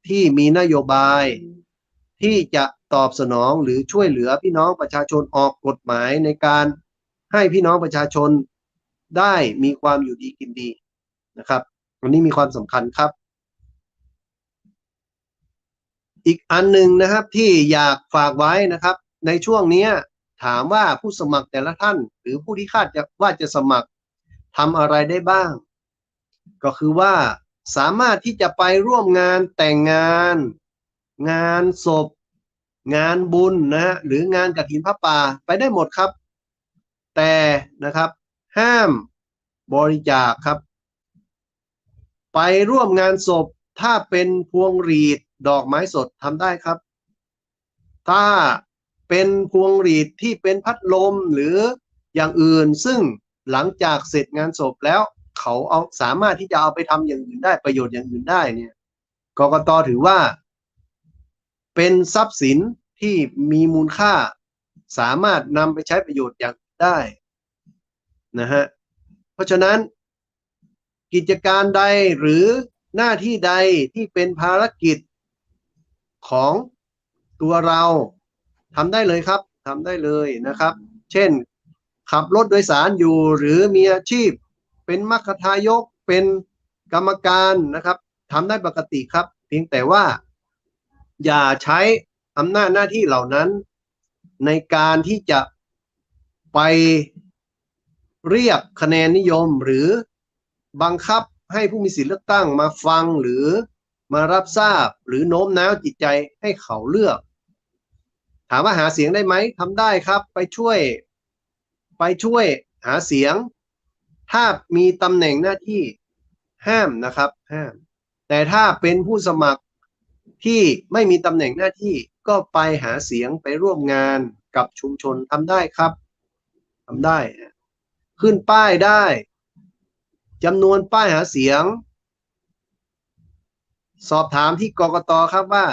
ที่มีนโยบายที่จะตอบสนองหรือช่วยเหลือพี่น้องประชาชนออกกฎหมายในการให้พี่น้องประชาชนได้มีความอยู่ดีกินดีนะครับอันนี้มีความสำคัญครับอีกอันหนึ่งนะครับที่อยากฝากไว้นะครับในช่วงนี้ถามว่าผู้สมัครแต่ละท่านหรือผู้ที่คาดว่าจะสมัครทำอะไรได้บ้างก็คือว่าสามารถที่จะไปร่วมงานแต่งงานงานศพงานบุญนะฮะหรืองานกฐินพระป่าไปได้หมดครับแต่นะครับห้ามบริจาคครับไปร่วมงานศพถ้าเป็นพวงหรีดดอกไม้สดทำได้ครับถ้าเป็นพวงหรีดที่เป็นพัดลมหรืออย่างอื่นซึ่งหลังจากเสร็จงานศพแล้วเขาเอาสามารถที่จะเอาไปทำอย่างอื่นได้ประโยชน์อย่างอื่นได้เนี่ยกกต.ถือว่าเป็นทรัพย์สินที่มีมูลค่าสามารถนำไปใช้ประโยชน์อย่างได้นะฮะเพราะฉะนั้นกิจการใดหรือหน้าที่ใดที่เป็นภารกิจของตัวเราทำได้เลยครับทำได้เลยนะครับเช่นขับรถโดยสารอยู่หรือมีอาชีพเป็นมัคคทายกเป็นกรรมการนะครับทำได้ปกติครับเพียงแต่ว่าอย่าใช้อำนาจหน้าที่เหล่านั้นในการที่จะไปเรียกคะแนนนิยมหรือบังคับให้ผู้มีสิทธิเลือกตั้งมาฟังหรือมารับทราบหรือโน้มน้าวจิตใจให้เขาเลือกถามว่าหาเสียงได้ไหมทำได้ครับไปช่วยหาเสียงถ้ามีตำแหน่งหน้าที่ห้ามนะครับห้ามแต่ถ้าเป็นผู้สมัครที่ไม่มีตำแหน่งหน้าที่ก็ไปหาเสียงไปร่วมงานกับชุมชนทำได้ครับทำได้ขึ้นป้ายได้จำนวนป้ายหาเสียงสอบถามที่กกต.ครับว่า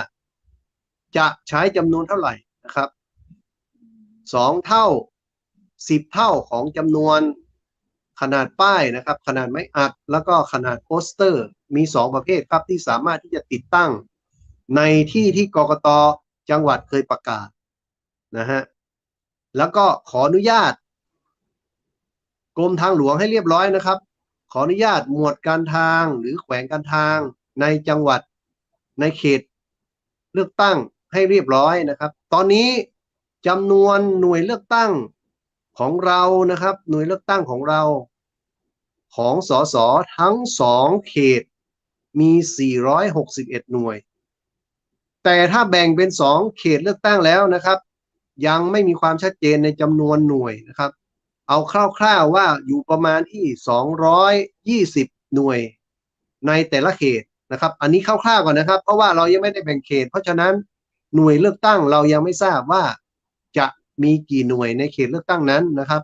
จะใช้จำนวนเท่าไหร่นะครับ2 เท่า10 เท่าของจำนวนขนาดป้ายนะครับขนาดไม้อัดแล้วก็ขนาดโปสเตอร์มี2 ประเภทครับที่สามารถที่จะติดตั้งในที่ที่กกต.จังหวัดเคยประกาศนะฮะแล้วก็ขออนุญาตกรมทางหลวงให้เรียบร้อยนะครับขออนุญาตหมวดการทางหรือแขวงการทางในจังหวัดในเขตเลือกตั้งให้เรียบร้อยนะครับตอนนี้จำนวนหน่วยเลือกตั้งของเรานะครับหน่วยเลือกตั้งของเราของสสทั้ง2 เขตมี461 หน่วยแต่ถ้าแบ่งเป็น2 เขตเลือกตั้งแล้วนะครับยังไม่มีความชัดเจนในจำนวนหน่วยนะครับเอาคร่าวๆว่าอยู่ประมาณที่220 หน่วยในแต่ละเขตนะครับอันนี้คร่าวๆก่อนนะครับเพราะว่าเรายังไม่ได้แบ่งเขตเพราะฉะนั้นหน่วยเลือกตั้งเรายังไม่ทราบว่าจะมีกี่หน่วยในเขตเลือกตั้งนั้นนะครับ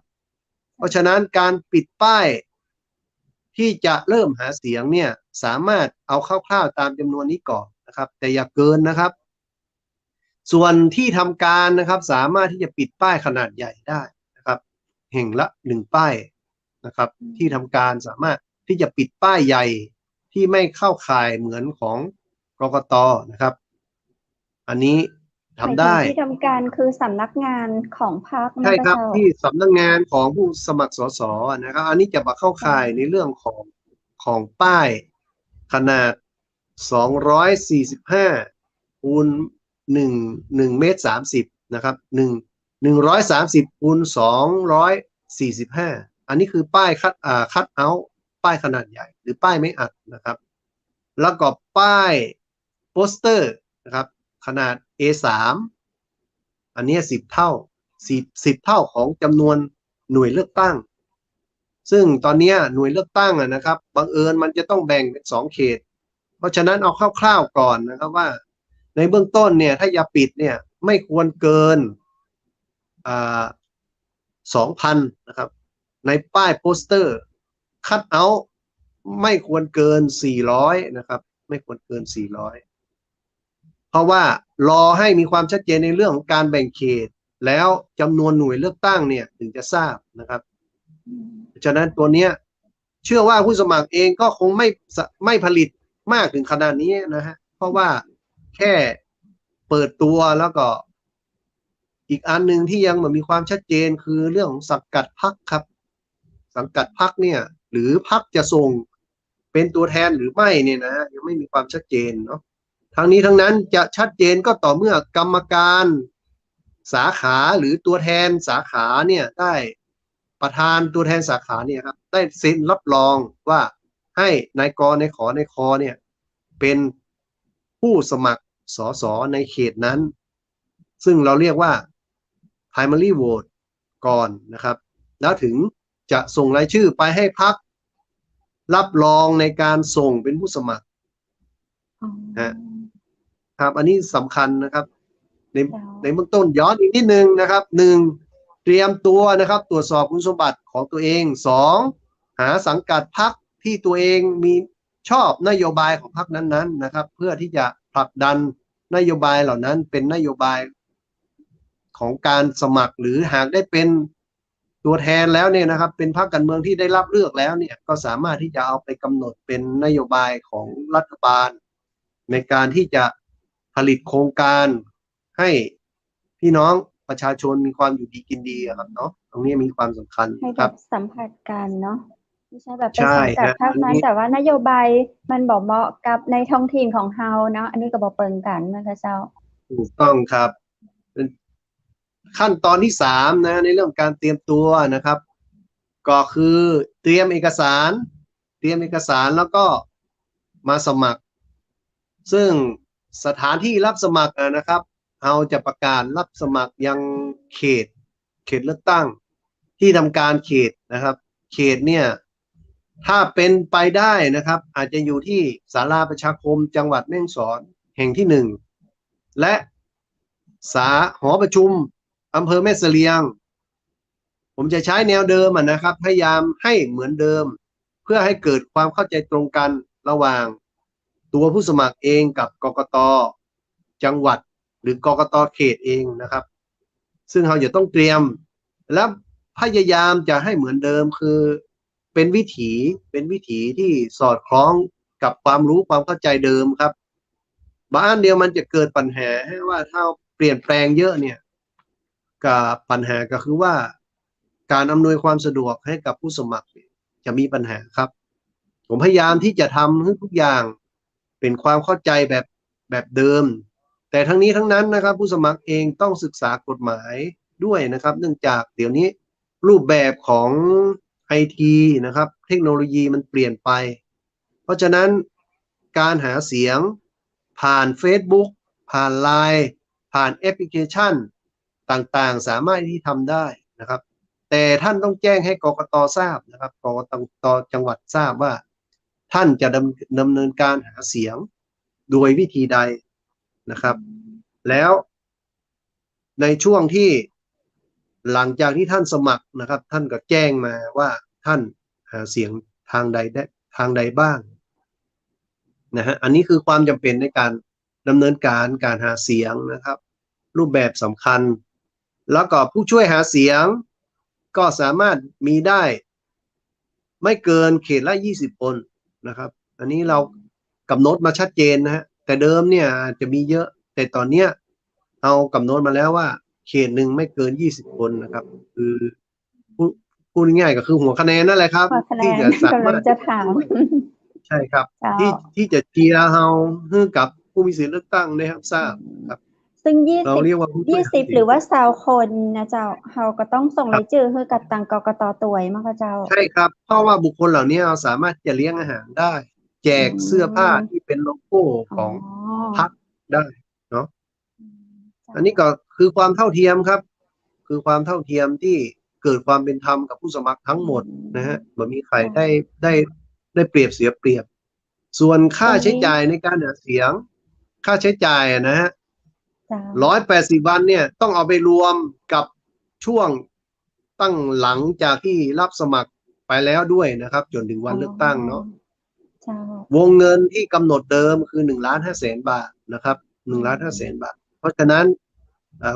เพราะฉะนั้นการปิดป้ายที่จะเริ่มหาเสียงเนี่ยสามารถเอาคร่าวๆตามจำนวนนี้ก่อนนะครับแต่อย่าเกินนะครับส่วนที่ทำการนะครับสามารถที่จะปิดป้ายขนาดใหญ่ได้นะครับแห่งละ1 ป้ายนะครับที่ทำการสามารถที่จะปิดป้ายใหญ่ที่ไม่เข้าข่ายเหมือนของกกต.นะครับอันนี้ทำได้ที่ทำการคือสำนักงานของพรรคใช่ครับที่สำนักงานของผู้สมัครสสนะครับอันนี้จะมาเข้าข่ายในเรื่องของป้ายขนาด245คูณ1 เมตร 30นะครับ130คูณ245อันนี้คือป้ายคัทเอาท์ป้ายขนาดใหญ่หรือป้ายไม่อัดนะครับแล้วก็ป้ายโปสเตอร์นะครับขนาด A3 อันนี้10 เท่า10 เท่าของจำนวนหน่วยเลือกตั้งซึ่งตอนนี้หน่วยเลือกตั้งนะครับบังเอิญมันจะต้องแบ่งเป็น2 เขตเพราะฉะนั้นเอาคร่าวๆก่อนนะครับว่าในเบื้องต้นเนี่ยถ้าอย่าปิดเนี่ยไม่ควรเกิน 2,000นะครับในป้ายโปสเตอร์คัทเอาท์ไม่ควรเกิน400นะครับไม่ควรเกิน400เพราะว่ารอให้มีความชัดเจนในเรื่องของการแบ่งเขตแล้วจำนวนหน่วยเลือกตั้งเนี่ยถึงจะทราบนะครับฉะนั้นตัวเนี้ยเชื่อว่าผู้สมัครเองก็คงไม่ผลิตมากถึงขนาดนี้นะฮะเพราะว่าแค่เปิดตัวแล้วก็อีกอันหนึ่งที่ยังไม่มีความชัดเจนคือเรื่องของสังกัดพรรคครับสังกัดพรรคเนี่ยหรือพรรคจะส่งเป็นตัวแทนหรือไม่เนี่ยนะยังไม่มีความชัดเจนเนาะทั้งนี้ทั้งนั้นจะชัดเจนก็ต่อเมื่อกรรมการสาขาหรือตัวแทนสาขาเนี่ยได้ประธานตัวแทนสาขาเนี่ยครับได้เซ็นรับรองว่าให้นายกนายขอนายคอเนี่ยเป็นผู้สมัครสสในเขตนั้นซึ่งเราเรียกว่า primary vote ก่อนนะครับแล้วถึงจะส่งรายชื่อไปให้พรรครับรองในการส่งเป็นผู้สมัครครับอันนี้สำคัญนะครับในเบื้องต้นย้อนอีกนิดนึงนะครับ1เตรียมตัวนะครับตรวจสอบคุณสมบัติของตัวเอง2หาสังกัดพรรคที่ตัวเองมีชอบนโยบายของพรรคนั้นๆนะครับเพื่อที่จะผลักดันนโยบายเหล่านั้นเป็นนโยบายของการสมัครหรือหากได้เป็นตัวแทนแล้วเนี่ยนะครับเป็นพรรคการเมืองที่ได้รับเลือกแล้วเนี่ยก็สามารถที่จะเอาไปกำหนดเป็นนโยบายของรัฐบาลในการที่จะผลิตโครงการให้พี่น้องประชาชนมีความอยู่ดีกินดีครับเนาะตรงนี้มีความสำคัญให้ครับสัมผัสกันเนาะไม่ใช่แบบไปสังกัดพรรคนั้นแต่ว่านโยบายมันบอกเหมาะกับในท้องถิ่นของเฮาเนาะอันนี้ก็บอกเปิงกันนะคะเจ้าถูกต้องครับขั้นตอนที่3นะในเรื่องการเตรียมตัวนะครับก็คือเตรียมเอกสารแล้วก็มาสมัครซึ่งสถานที่รับสมัครนะครับเราจะประกาศรับสมัครยังเขตเลือกตั้งที่ทำการเขตนะครับเขตเนี่ยถ้าเป็นไปได้นะครับอาจจะอยู่ที่ศาลาประชาคมจังหวัดแม่ฮ่องสอนแห่งที่1และหอประชุมอำเภอแม่เสลียงผมจะใช้แนวเดิมนะครับพยายามให้เหมือนเดิมเพื่อให้เกิดความเข้าใจตรงกันระหว่างตัวผู้สมัครเองกับกกต.จังหวัดหรือกกต.เขตเองนะครับซึ่งเราจะต้องเตรียมและพยายามจะให้เหมือนเดิมคือเป็นวิถีที่สอดคล้องกับความรู้ความเข้าใจเดิมครับบางอันเดียวมันจะเกิดปัญหาให้ว่าถ้าเปลี่ยนแปลงเยอะเนี่ยกับปัญหาก็คือว่าการอำนวยความสะดวกให้กับผู้สมัครจะมีปัญหาครับผมพยายามที่จะทำให้ทุกอย่างเป็นความเข้าใจแบบเดิมแต่ทั้งนี้ทั้งนั้นนะครับผู้สมัครเองต้องศึกษากฎหมายด้วยนะครับเนื่องจากเดี๋ยวนี้รูปแบบของไอทีนะครับเทคโนโลยีมันเปลี่ยนไปเพราะฉะนั้นการหาเสียงผ่าน Facebook ผ่าน LINE ผ่านแอปพลิเคชันต่างๆสามารถที่ทำได้นะครับแต่ท่านต้องแจ้งให้กกต.ทราบนะครับกกต.จังหวัดทราบว่าท่านจะดำเนินการหาเสียงโดยวิธีใดนะครับแล้วในช่วงที่หลังจากที่ท่านสมัครนะครับท่านก็แจ้งมาว่าท่านหาเสียงทางใดบ้างนะฮะอันนี้คือความจำเป็นในการดำเนินการหาเสียงนะครับรูปแบบสำคัญแล้วก็ผู้ช่วยหาเสียงก็สามารถมีได้ไม่เกินเขตละ20 คนนะครับอันนี้เรากำหนดมาชัดเจนนะฮะแต่เดิมเนี่ยจะมีเยอะแต่ตอนเนี้ยเอากำหนดมาแล้วว่าเขตหนึ่งไม่เกิน20 คนนะครับคือพูดง่ายๆก็คือหัวคะแนนนั่นแหละครับที่จะสามารถจะถามใช่ครับที่จะเชียร์เฮาให้กับผู้มีสิทธิ์เลือกตั้งนะครับทราบครับซึ่งเราเรียกว่า20หรือว่า20 คนนะเจ้าเฮาก็ต้องส่งรายชื่อให้กับทางกกต.ตัวมั้งคะเจ้าใช่ครับเพราะว่าบุคคลเหล่านี้เราสามารถจะเลี้ยงอาหารได้แจกเสื้อผ้าที่เป็นโลโก้ของพรรคได้เนาะอันนี้ก็คือความเท่าเทียมครับคือความเท่าเทียมที่เกิดความเป็นธรรมกับผู้สมัครทั้งหมดนะฮะไม่มีใครได้เปรียบเสียเปรียบส่วนค่าใช้จ่ายในการหาเสียงค่าใช้จ่ายนะฮะ180 วันเนี่ยต้องเอาไปรวมกับช่วง ตั้งหลังจากที่รับสมัครไปแล้วด้วยนะครับจนถึงวันเลือกตั้งเนาะ เจ้าว งเงินที่กำหนดเดิมคือ1,500,000 บาทนะครับ1,500,000 บาทเพราะฉะนั้น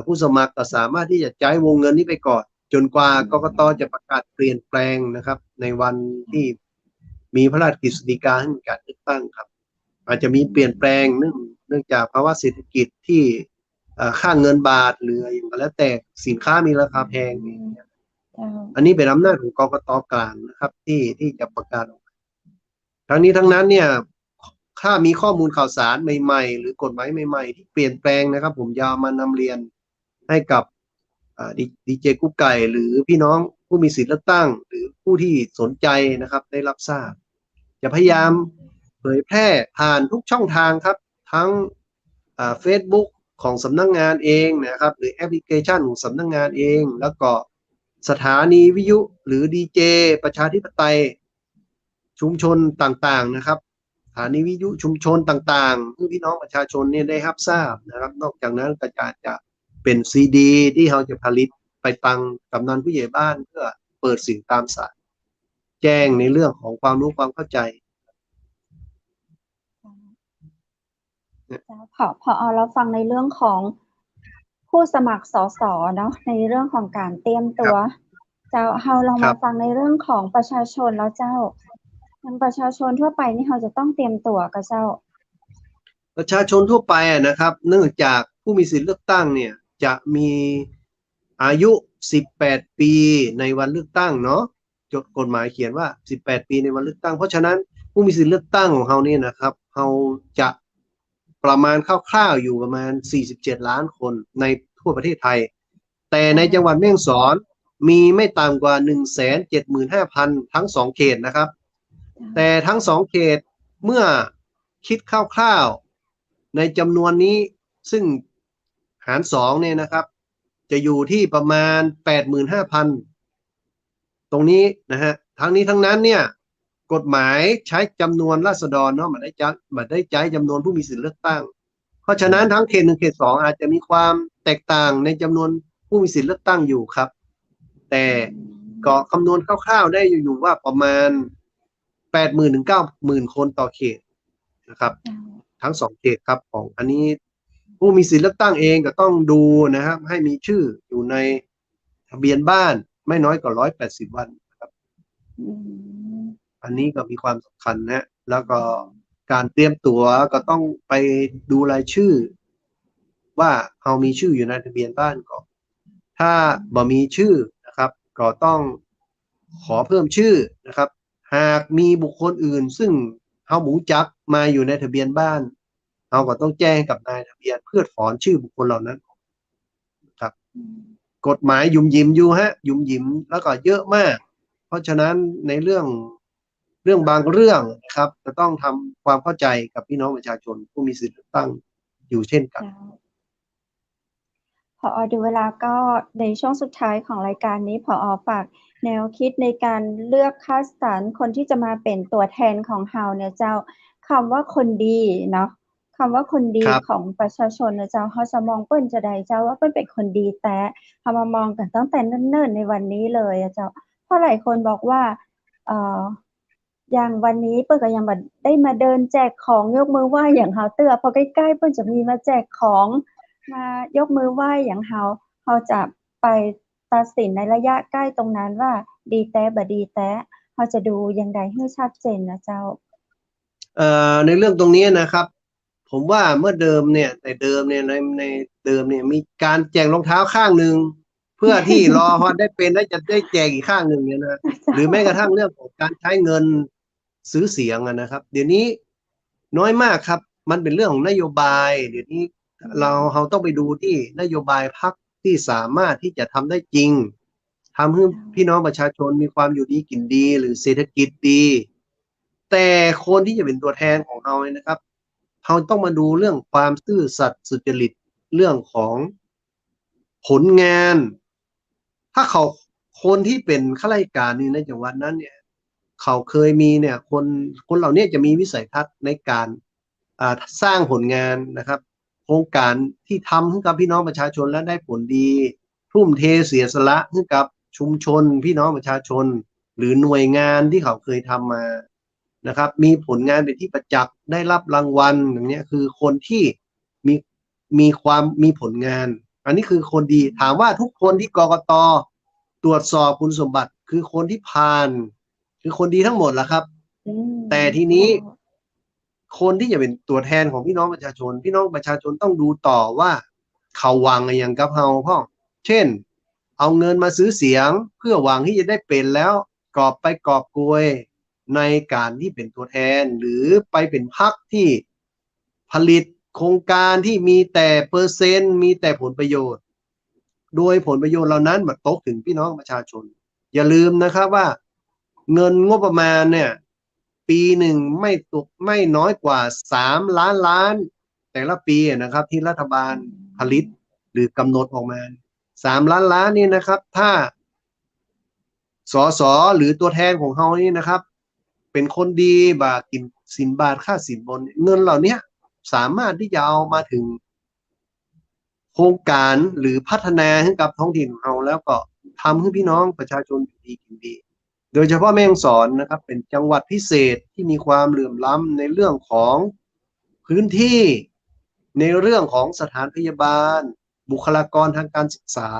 ผู้สมัครก็สามารถที่จะใช้วงเงินนี้ไปก่อนจนกว่ากกตจะประกาศเปลี่ยนแปลงนะครับในวันที่มีพระราชกฤษฎีกาให้มีการเลือกตั้งครับอาจจะมีเปลี่ยนแปลงเนื่องจากภาวะเศรษฐกิจที่ค่าเงินบาทหรืออย่างไรแล้วแต่สินค้ามีราคาแพงเนี่ย เจ้า อันนี้เป็นอำนาจของกกตกลางนะครับที่จะประกาศออกมาทั้งนี้ทั้งนั้นเนี่ยถ้ามีข้อมูลข่าวสารใหม่ๆหรือกฎหมายใหม่ๆที่เปลี่ยนแปลงนะครับผมจะเอามานำเรียนให้กับดีเจกุ๊กไก่หรือพี่น้องผู้มีสิทธิ์เลือกตั้งหรือผู้ที่สนใจนะครับได้รับทราบจะพยายามเผยแพร่ผ่านทุกช่องทางครับทั้งFacebook ของสำนักงานเองนะครับหรือแอปพลิเคชันของสำนักงานเองแล้วก็สถานีวิทยุหรือดีเจประชาธิปไตยชุมชนต่างๆนะครับสถานีวิทยุชุมชนต่างๆที่พี่น้องประชาชนเนี่ยได้รับทราบนะครับนอกจากนั้นก็จะเป็นซีดีที่เราจะผลิตไปตังกำนันผู้ใหญ่บ้านเพื่อเปิดสิ่งตามสายแจ้งในเรื่องของความรู้ความเข้าใจ พอเราฟังในเรื่องของผู้สมัครสสเนาะในเรื่องของการเตรียมตัวเจ้าเราลองมาฟังในเรื่องของประชาชนแล้วเจ้าทางประชาชนทั่วไปนี่เราจะต้องเตรียมตัวกับเจ้าประชาชนทั่วไปนะครับเนื่องจากผู้มีสิทธิเลือกตั้งเนี่ยจะมีอายุ18 ปีในวันเลือกตั้งเนาะกฎหมายเขียนว่า18 ปีในวันเลือกตั้งเพราะฉะนั้นผู้มีสิทธิเลือกตั้งของเรานี่นะครับเราจะประมาณคร่าวๆอยู่ประมาณ47 ล้านคนในทั่วประเทศไทยแต่ในจังหวัดแม่ฮ่องสอนมีไม่ต่ำกว่า 175,000 ทั้ง2เขตนะครับแต่ทั้ง2เขตเมื่อคิดคร่าวๆในจำนวนนี้ซึ่งหาร2เนี่ยนะครับจะอยู่ที่ประมาณ 85,000 ตรงนี้นะฮะทั้งนี้ทั้งนั้นเนี่ยกฎหมายใช้จำนวนราษฎรเนาะมันได้ใช้จำนวนผู้มีสิทธิเลือกตั้งเพราะฉะนั้นทั้งเขต1เขต2อาจจะมีความแตกต่างในจำนวนผู้มีสิทธิเลือกตั้งอยู่ครับแต่ก็คำนวณคร่าวๆได้อยู่ว่าประมาณ 80,000 ถึง 90,000 คนต่อเขตนะครับทั้ง2เขตครับของอันนี้ผู้มีสิทธิเลือกตั้งเองก็ต้องดูนะครับให้มีชื่ออยู่ในทะเบียนบ้านไม่น้อยกว่า180 วันครับอันนี้ก็มีความสำคัญนะแล้วก็การเตรียมตัวก็ต้องไปดูรายชื่อว่าเรามีชื่ออยู่ในทะเบียนบ้านก่อนถ้าบ่มีชื่อนะครับก็ต้องขอเพิ่มชื่อนะครับหากมีบุคคลอื่นซึ่งเราหมูจักมาอยู่ในทะเบียนบ้านเราก็ต้องแจ้งกับนายทะเบียนเพื่อถอนชื่อบุคคลเหล่านั้นครับกฎหมายยุ่มยิ้มอยู่ฮะยุ่มยิ้มแล้วก็เยอะมากเพราะฉะนั้นในเรื่องบางเรื่องนะครับจะต้องทำความเข้าใจกับพี่น้องประชาชนผู้มีสิทธิเลือกตั้งอยู่เช่นกันผอ.ดูเวลาก็ในช่วงสุดท้ายของรายการนี้ผอ.ฝากแนวคิดในการเลือกคัดสรรคนที่จะมาเป็นตัวแทนของเฮาเนี่ยเจ้าคำว่าคนดีเนาะคำว่าคนดีของประชาชนเนี่ยเจ้าเขาจะมองเปิ้นจะใดเจ้าว่าเปิ้นเป็นคนดีแต่เขามามองกันตั้งแต่เนิ่นๆในวันนี้เลยเจ้าเพราะหลายคนบอกว่าอย่างวันนี้เปิ้นก็ยังบ่ได้มาเดินแจกของยกมือไหว้อย่างเฮาเตื้อพอใกล้ๆเปิ้นจะมีมาแจกของมายกมือไหว้อย่างเฮาจะไปตัดสินในระยะใกล้ตรงนั้นว่าดีแต้บ่ดีแต้เฮาจะดูอย่างใดให้ชัดเจนนะเจ้าในเรื่องตรงนี้นะครับผมว่าเมื่อเดิมเนี่ยในเดิมเนี่ยมีการแจกรองเท้าข้างหนึ่งเพื่อที่รอฮอดได้เป็นแล้วจะได้แจกอีกข้างหนึ่งเนี่ยนะหรือแม้กระทั่งเรื่องของการใช้เงินซื้อเสียงนะครับเดี๋ยวนี้น้อยมากครับมันเป็นเรื่องของนโยบายเดี๋ยวนี้เราต้องไปดูที่นโยบายพรรคที่สามารถที่จะทำได้จริงทำให้พี่น้องประชาชนมีความอยู่ดีกินดีหรือเศรษฐกิจดีแต่คนที่จะเป็นตัวแทนของเราเนี่ยนะครับเราต้องมาดูเรื่องความซื่อสัตย์สุจริตเรื่องของผลงานถ้าคนที่เป็นข้าราชการในจังหวัดนั้นเนี่ยเขาเคยมีเนี่ยคนเหล่านี้จะมีวิสัยทัศน์ในการสร้างผลงานนะครับโครงการที่ทำให้กับพี่น้องประชาชนและได้ผลดีทุ่มเทเสียสละให้กับ ชุมชนพี่น้องประชาชนหรือหน่วยงานที่เขาเคยทำมานะครับมีผลงานเป็นที่ประจักษ์ได้รับรางวัลอย่างเนี้ยคือคนที่มีมีผลงานอันนี้คือคนดีถามว่าทุกคนที่กกต.ตรวจสอบคุณสมบัติคือคนที่ผ่านคือคนดีทั้งหมดแหละครับแต่ทีนี้คนที่จะเป็นตัวแทนของพี่น้องประชาชนพี่น้องประชาชนต้องดูต่อว่าเขาหวังอะไรอย่างกับเราพ่อเช่นเอาเงินมาซื้อเสียงเพื่อหวังที่จะได้เป็นแล้วกอบไปกอบโกยในการที่เป็นตัวแทนหรือไปเป็นพรรคที่ผลิตโครงการที่มีแต่เปอร์เซ็นต์มีแต่ผลประโยชน์โดยผลประโยชน์เหล่านั้นมาตกถึงพี่น้องประชาชนอย่าลืมนะครับว่าเงินงบประมาณเนี่ยปีหนึ่งไม่น้อยกว่า3 ล้านแต่ละปีนะครับที่รัฐบาลผลิตหรือกำหนดออกมา3 ล้านนี่นะครับถ้าสสหรือตัวแทนของเขานี่นะครับเป็นคนดีบากินสินบาทค่าสินบนเงินเหล่านี้สามารถที่จะเอามาถึงโครงการหรือพัฒนาให้กับท้องถิ่นของเราแล้วก็ทำให้พี่น้องประชาชนอยู่ดีกินดีโดยเฉพาะแม่ฮ่องสอนนะครับเป็นจังหวัดพิเศษที่มีความเหลื่อมล้ำในเรื่องของพื้นที่ในเรื่องของสถานพยาบาลบุคลากรทางการศึกษา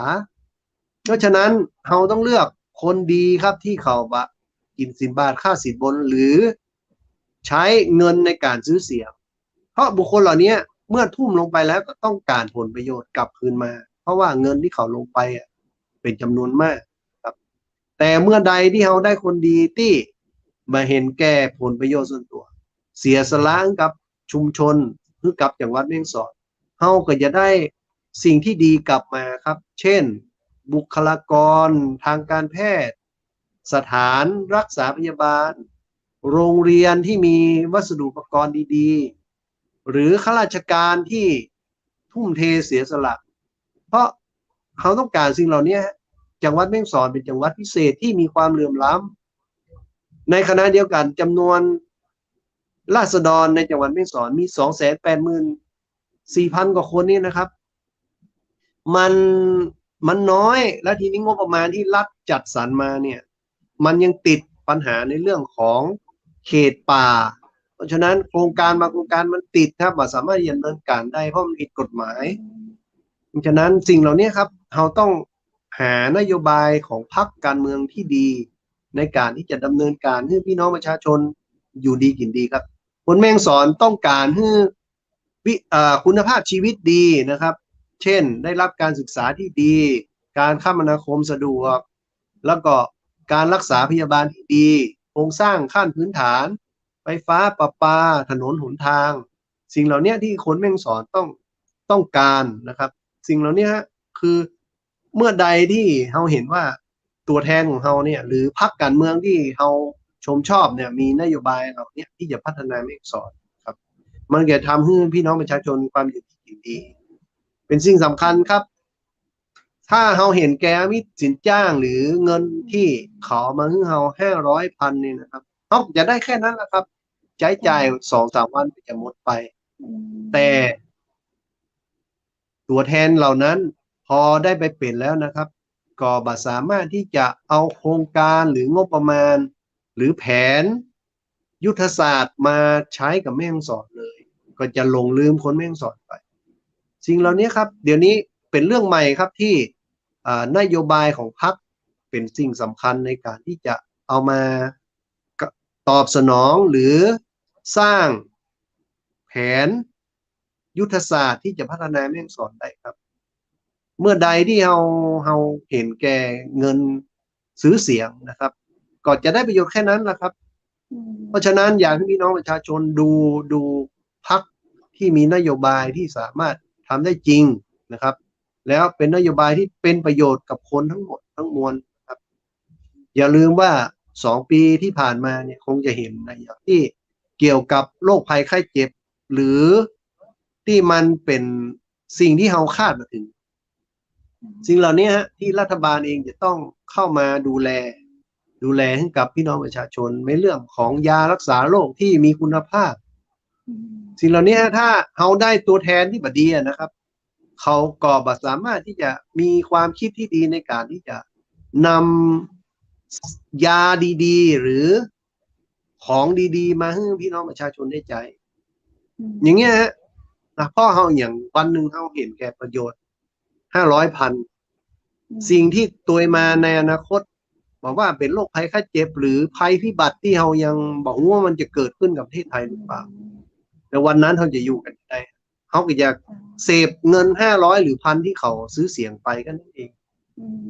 เพราะฉะนั้นเราต้องเลือกคนดีครับที่เขากินสินบาทค่าสินบนหรือใช้เงินในการซื้อเสียงเพราะบุคคลเหล่านี้เมื่อทุ่มลงไปแล้วก็ต้องการผลประโยชน์กลับคืนมาเพราะว่าเงินที่เขาลงไปเป็นจำนวนมากครับแต่เมื่อใดที่เขาได้คนดีที่มาเห็นแก่ผลประโยชน์ส่วนตัวเสียสละกับชุมชนหรือกับจังหวัดแม่ฮ่องสอนเขาก็จะได้สิ่งที่ดีกลับมาครับเช่นบุคลากรทางการแพทย์สถานรักษาพยาบาลโรงเรียนที่มีวัสดุอุปกรณ์ดีๆหรือข้าราชการที่ทุ่มเทเสียสละเพราะเขาต้องการสิ่งเหล่านี้จังหวัดแม่ฮ่องสอนเป็นจังหวัดพิเศษที่มีความเหลื่อมล้ำในขณะเดียวกันจำนวนราษฎรในจังหวัดแม่ฮ่องสอนมี284,000 กว่าคนนี่นะครับมันน้อยและทีนี้งบประมาณที่รัฐจัดสรรมาเนี่ยมันยังติดปัญหาในเรื่องของเขตป่าเพราะฉะนั้นโครงการบางโครงการมันติดครับว่าสามารถดำเนินการได้เพราะมันผิดกฎหมายเพราะฉะนั้นสิ่งเหล่านี้ครับเราต้องหานโยบายของพรรคการเมืองที่ดีในการที่จะดำเนินการให้พี่น้องประชาชนอยู่ดีกินดีครับคนแม่ฮ่องสอนต้องการให้คุณภาพชีวิตดีนะครับเช่นได้รับการศึกษาที่ดีการคมนาคมสะดวกแล้วก็การรักษาพยาบาลที่ดีโครงสร้างขั้นพื้นฐานไฟฟ้าประปาถนนหนทางสิ่งเหล่านี้ที่คนแม่ฮ่องสอนต้องการนะครับสิ่งเหล่านี้คือเมื่อใดที่เราเห็นว่าตัวแทนของเราเนี่ยหรือพรรคการเมืองที่เราชมชอบเนี่ยมีนโยบายเหล่านี้ที่จะพัฒนาแม่ฮ่องสอนครับมันจะทำให้พี่น้องประชาชนความอยู่ดีกินดีเป็นสิ่งสำคัญครับถ้าเราเห็นแกมีสินจ้างหรือเงินที่เขามาให้เรา500,000นี่นะครับเขาจะได้แค่นั้นแหละครับใช้จ่าย2-3 วันจะหมดไปแต่ตัวแทนเหล่านั้นพอได้ไปเป็นแล้วนะครับก็บ่สามารถที่จะเอาโครงการหรืองบประมาณหรือแผนยุทธศาสตร์มาใช้กับแม่ฮ่องสอนเลยก็จะหลงลืมคนแม่ฮ่องสอนไปสิ่งเหล่านี้ครับเดี๋ยวนี้เป็นเรื่องใหม่ครับที่นโยบายของพรรคเป็นสิ่งสำคัญในการที่จะเอามาตอบสนองหรือสร้างแผนยุทธศาสตร์ที่จะพัฒนาแม่ฮ่องสอนได้ครับเมื่อใดที่เราเห็นแก่เงินซื้อเสียงนะครับก็จะได้ประโยชน์แค่นั้นแหละครับเพราะฉะนั้นอยากให้พี่น้องประชาชนดูพรรคที่มีนโยบายที่สามารถทำได้จริงนะครับแล้วเป็นนโยบายที่เป็นประโยชน์กับคนทั้งหมดทั้งมวลครับอย่าลืมว่า2 ปีที่ผ่านมาเนี่ยคงจะเห็นในอย่างที่เกี่ยวกับโรคภัยไข้เจ็บหรือที่มันเป็นสิ่งที่เราคาดมาถึงสิ่งเหล่านี้ที่รัฐบาลเองจะต้องเข้ามาดูแลให้กับพี่น้องประชาชนในเรื่องของยารักษาโรคที่มีคุณภาพสิ่งเหล่านี้ถ้าเราได้ตัวแทนที่บดีนะครับเขาก็สามารถที่จะมีความคิดที่ดีในการที่จะ นำยาดีๆหรือของดีๆมาให้พี่น้องประชาชนได้ใจอย่างเงี้ยฮะพ่อเฮาอย่างวันหนึ่งเฮาเห็นแก่ประโยชน์500,000สิ่งที่ตัวมาในอนาคตบอกว่าเป็นโรคภัยไข้เจ็บหรือภัยพิบัติที่เฮายังบอกว่ามันจะเกิดขึ้นกับประเทศไทยหรือเปล่าแต่วันนั้นเขาจะอยู่กันได้เขาก็จะเสพเงิน500หรือ1,000ที่เขาซื้อเสียงไปกันนั่นเอง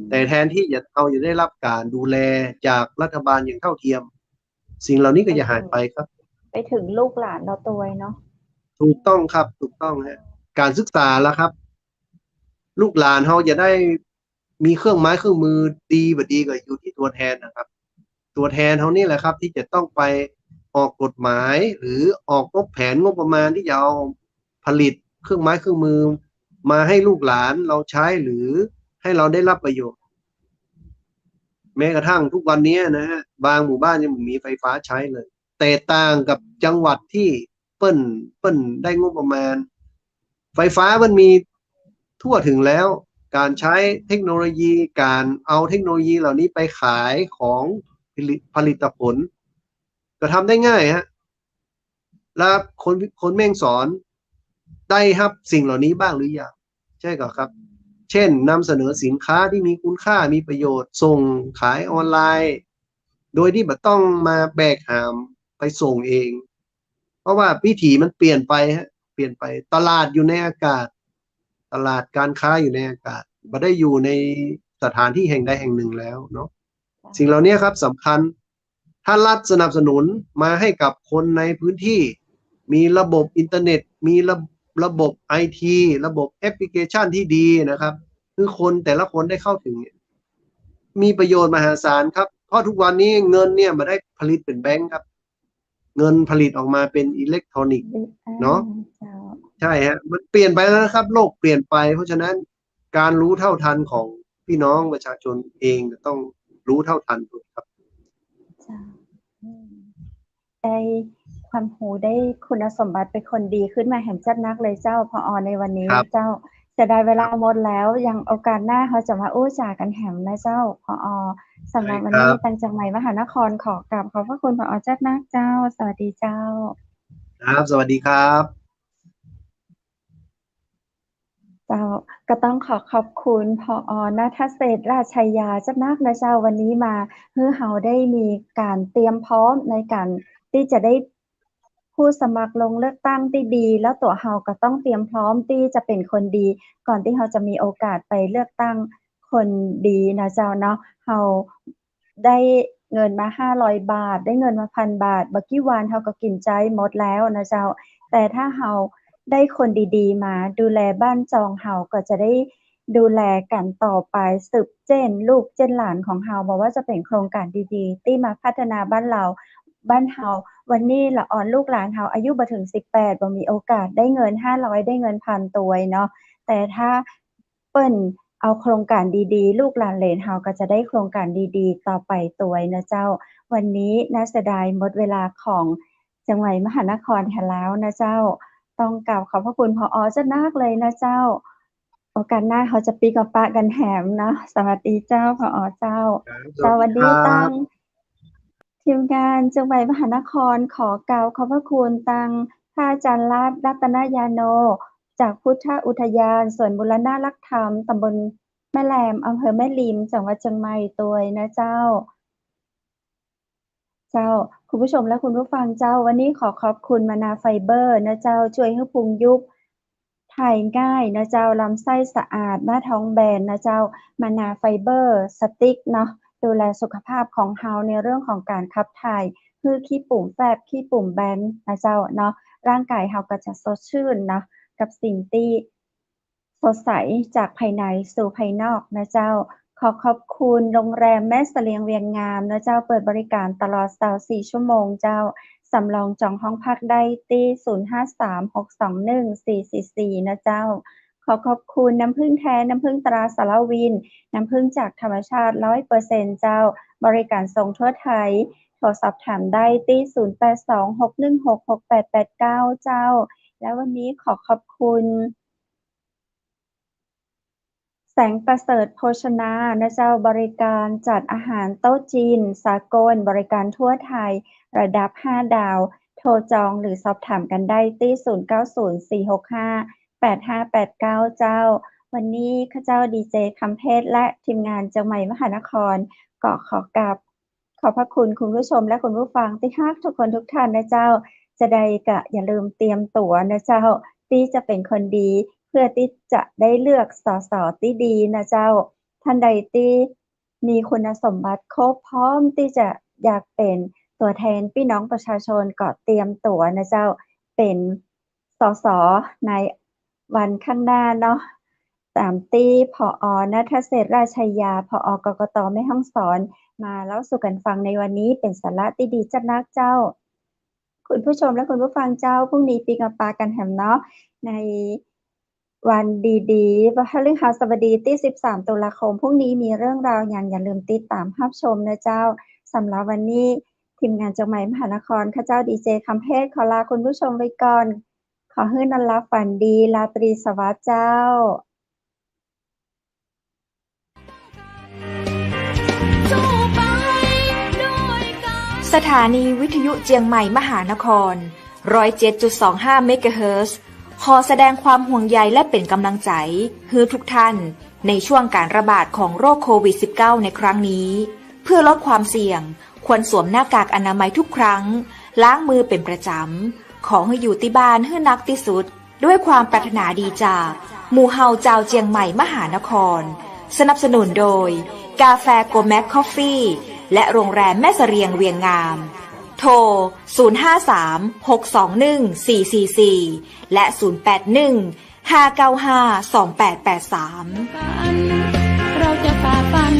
แต่แทนที่จะเขาจะได้รับการดูแลจากรัฐบาลอย่างเท่าเทียมสิ่งเหล่านี้ก็จะหายไปครับไปถึงลูกหลานเราตัวเนาะถูกต้องครับถูกต้องฮะการศึกษาแล้วครับลูกหลานเขาจะได้มีเครื่องไม้เครื่องมือดีแบบดีก็อยู่ที่ตัวแทนนะครับตัวแทนเขานี่แหละครับที่จะต้องไปออกกฎหมายหรือออกแผนงบประมาณที่จะเอาผลิตเครื่องไม้เครื่องมือมาให้ลูกหลานเราใช้หรือให้เราได้รับประโยชน์แม้กระทั่งทุกวันนี้นะฮะบางหมู่บ้านยังมีไฟฟ้าใช้เลยแต่ต่างกับจังหวัดที่เปิ้นได้งบประมาณไฟฟ้ามันมีทั่วถึงแล้วการใช้เทคโนโลยีการเอาเทคโนโลยีเหล่านี้ไปขายของผลิตผลก็ทำได้ง่ายฮะแล้วคนแม่งสอนได้ครับสิ่งเหล่านี้บ้างหรือยังใช่ครับเช่นนำเสนอสินค้าที่มีคุณค่ามีประโยชน์ส่งขายออนไลน์โดยที่แบบต้องมาแบกหามไปส่งเองเพราะว่าวิถีมันเปลี่ยนไปฮะเปลี่ยนไปตลาดอยู่ในอากาศตลาดการค้าอยู่ในอากาศไม่ได้อยู่ในสถานที่แห่งใดแห่งหนึ่งแล้วเนาะสิ่งเหล่านี้ครับสำคัญถ้ารัฐสนับสนุนมาให้กับคนในพื้นที่มีระบบอินเทอร์เน็ตมีระบบไอทีระบบแอปพลิเคชันที่ดีนะครับคือคนแต่ละคนได้เข้าถึงมีประโยชน์มหาศาลครับเพราะทุกวันนี้เงินเนี่ยมาได้ผลิตเป็นแบงก์ครับเงินผลิตออกมาเป็นอิเล็กทรอนิกส์เนาะใช่ฮะมันเปลี่ยนไปแล้วนะครับโลกเปลี่ยนไปเพราะฉะนั้นการรู้เท่าทันของพี่น้องประชาชนเองต้องรู้เท่าทันด้วยครับได้ความหูได้คุณสมบัติเป็นคนดีขึ้นมาแห่งจัดนักเลยเจ้าพอในวันนี้เจ้าเสียดายเวลาหมดแล้วยังโอกาสหน้าเขาจะมาอู้จากันแหมนะเจ้าพอสำหรับวันนี้ตังจังไหมมหานครขอกราบขอบพระคุณพอจัดนักเจ้าสวัสดีเจ้าครับสวัสดีครับเจ้าก็ต้องขอบคุณพอณทัศเศรษฐ์ราชยาจัดนักนะเจ้าวันนี้มาเพื่อเราได้มีการเตรียมพร้อมในการที่จะได้ผู้สมัครลงเลือกตั้งที่ดีแล้วตัวเราก็ต้องเตรียมพร้อมที่จะเป็นคนดีก่อนที่เราจะมีโอกาสไปเลือกตั้งคนดีนะเจ้าเนาะเราได้เงินมา500 บาทได้เงินมา1,000 บาทบักกี้วานเราก็กินใจหมดแล้วนะเจ้าแต่ถ้าเราได้คนดีๆมาดูแลบ้านจองเราก็จะได้ดูแลกันต่อไปสืบเจนลูกเจนหลานของเราบอกว่าจะเป็นโครงการดีๆที่มาพัฒนาบ้านเราวันนี้ละอ่อนลูกหลานเราอายุบ่ถึง18บ่มีโอกาสได้เงิน500ได้เงิน1,000ตัวเนาะแต่ถ้าเปิ้นเอาโครงการดีๆลูกหลานเหลนเราก็จะได้โครงการดีๆต่อไปตัวนะเจ้าวันนี้น่าเสียดายหมดเวลาของจังหวัดมหานครแล้วนะเจ้าต้องกล่าวขอบพระคุณพอจะนักเลยนะเจ้าโอกาสหน้าเขาจะปีกับปะกันแหมนะสวัสดีเจ้าพอเจ้าสวัสดีตั้งทีมงานจังหวัดมหานครขอกล่าวขอบพระคุณตังพระอาจารย์รัตนยาโนจากพุทธอุทยานสวนบุรณะรักธรรมตำบลแม่แหลมอำเภอแม่ริมจังหวัดเชียงใหม่ตัวนะเจ้าคุณผู้ชมและคุณผู้ฟังเจ้าวันนี้ขอขอบคุณมานาไฟเบอร์นะเจ้าช่วยให้พุงยุบถ่ายง่ายนะเจ้าลำไส้สะอาดหน้าท้องแบนนะเจ้ามานาไฟเบอร์สติ๊กเนาะดูแลสุขภาพของเฮาในเรื่องของการขับถ่ายคือขี้ปุ่มแฟบขี้ปุ่มแบนนะเจ้าเนาะร่างกายเฮาก็จะสดชื่นนะกับสิ่งที่สดใสจากภายในสู่ภายนอกนะเจ้าขอบคุณโรงแรมแม่เสลียงเวียงงามนะเจ้าเปิดบริการตลอด24ชั่วโมงเจ้าสำรองจองห้องพักได้ที่0536214444นะเจ้าขอบคุณน้ำผึ้งแท้น้ำผึ้งตราสารวินน้ำผึ้งจากธรรมชาติ 100% เจ้าบริการส่งทั่วไทยโทรสอบถามได้ที่0826166889เจ้าแล้ววันนี้ขอบคุณส งประเสริฐโภชนานะเจ้าบริการจัดอาหารโต๊ะจีนสากลบริการทั่วไทยระดับ5ดาวโทรจองหรือสอบถามกันได้ที่0904658589เจ้าวันนี้ข้าเจ้าดีเจคำเพชรและทีมงานจังใหม่มหานครก็ขอกราบขอบพระคุณคุณผู้ชมและคุณผู้ฟังที่ฮักทุกคนทุกท่านนะเจ้าจะได้ก็อย่าลืมเตรียมตั๋วนะเจ้าที่จะเป็นคนดีเพื่อที่จะได้เลือกสสที่ดีนะเจ้าท่านใดที่มีคุณสมบัติครบพร้อมที่จะอยากเป็นตัวแทนพี่น้องประชาชนก็เตรียมตั๋วนะเจ้าเป็นสสในวันข้างหน้าเนาะตามที่ผอ.ณัฐเศรษฐ์ราชยาผอ.กกต.แม่ฮ่องสอนมาเล่าสู่กันฟังในวันนี้เป็นสาระที่ดีจัดนักเจ้าคุณผู้ชมและคุณผู้ฟังเจ้าพรุ่งนี้ปีกะปากันแหมเนาะในวันดีๆวันพฤหัสบดีที่13ตุลาคมพรุ่งนี้มีเรื่องราวอย่างอย่าลืมติดตามรับชมนะเจ้าสำหรับวันนี้ทีมงานจังใหม่มหานครข้าเจ้าดีเจคำเพชรขอลาคุณผู้ชมไว้ก่อนขอให้นอนหลับฝันดีราตรีสวัสดิ์เจ้าสถานีวิทยุเจียงใหม่มหานคร 107.25 เมกะเฮิรตซ์ขอแสดงความห่วงใยและเป็นกำลังใจให้ทุกท่านในช่วงการระบาดของโรคโควิด -19 ในครั้งนี้เพื่อลดความเสี่ยงควรสวมหน้ากากอนามัยทุกครั้งล้างมือเป็นประจำขอให้อยู่ที่บ้านให้นักที่สุดด้วยความปรารถนาดีจากหมู่เฮาเจ้าเจียงใหม่มหานครสนับสนุนโดยกาแฟโกแม็กคอฟฟี่และโรงแรมแม่เสรียงเวียงงามโทร 053-621-444 และ 081-595-2883 เราจะฝ่าฟัน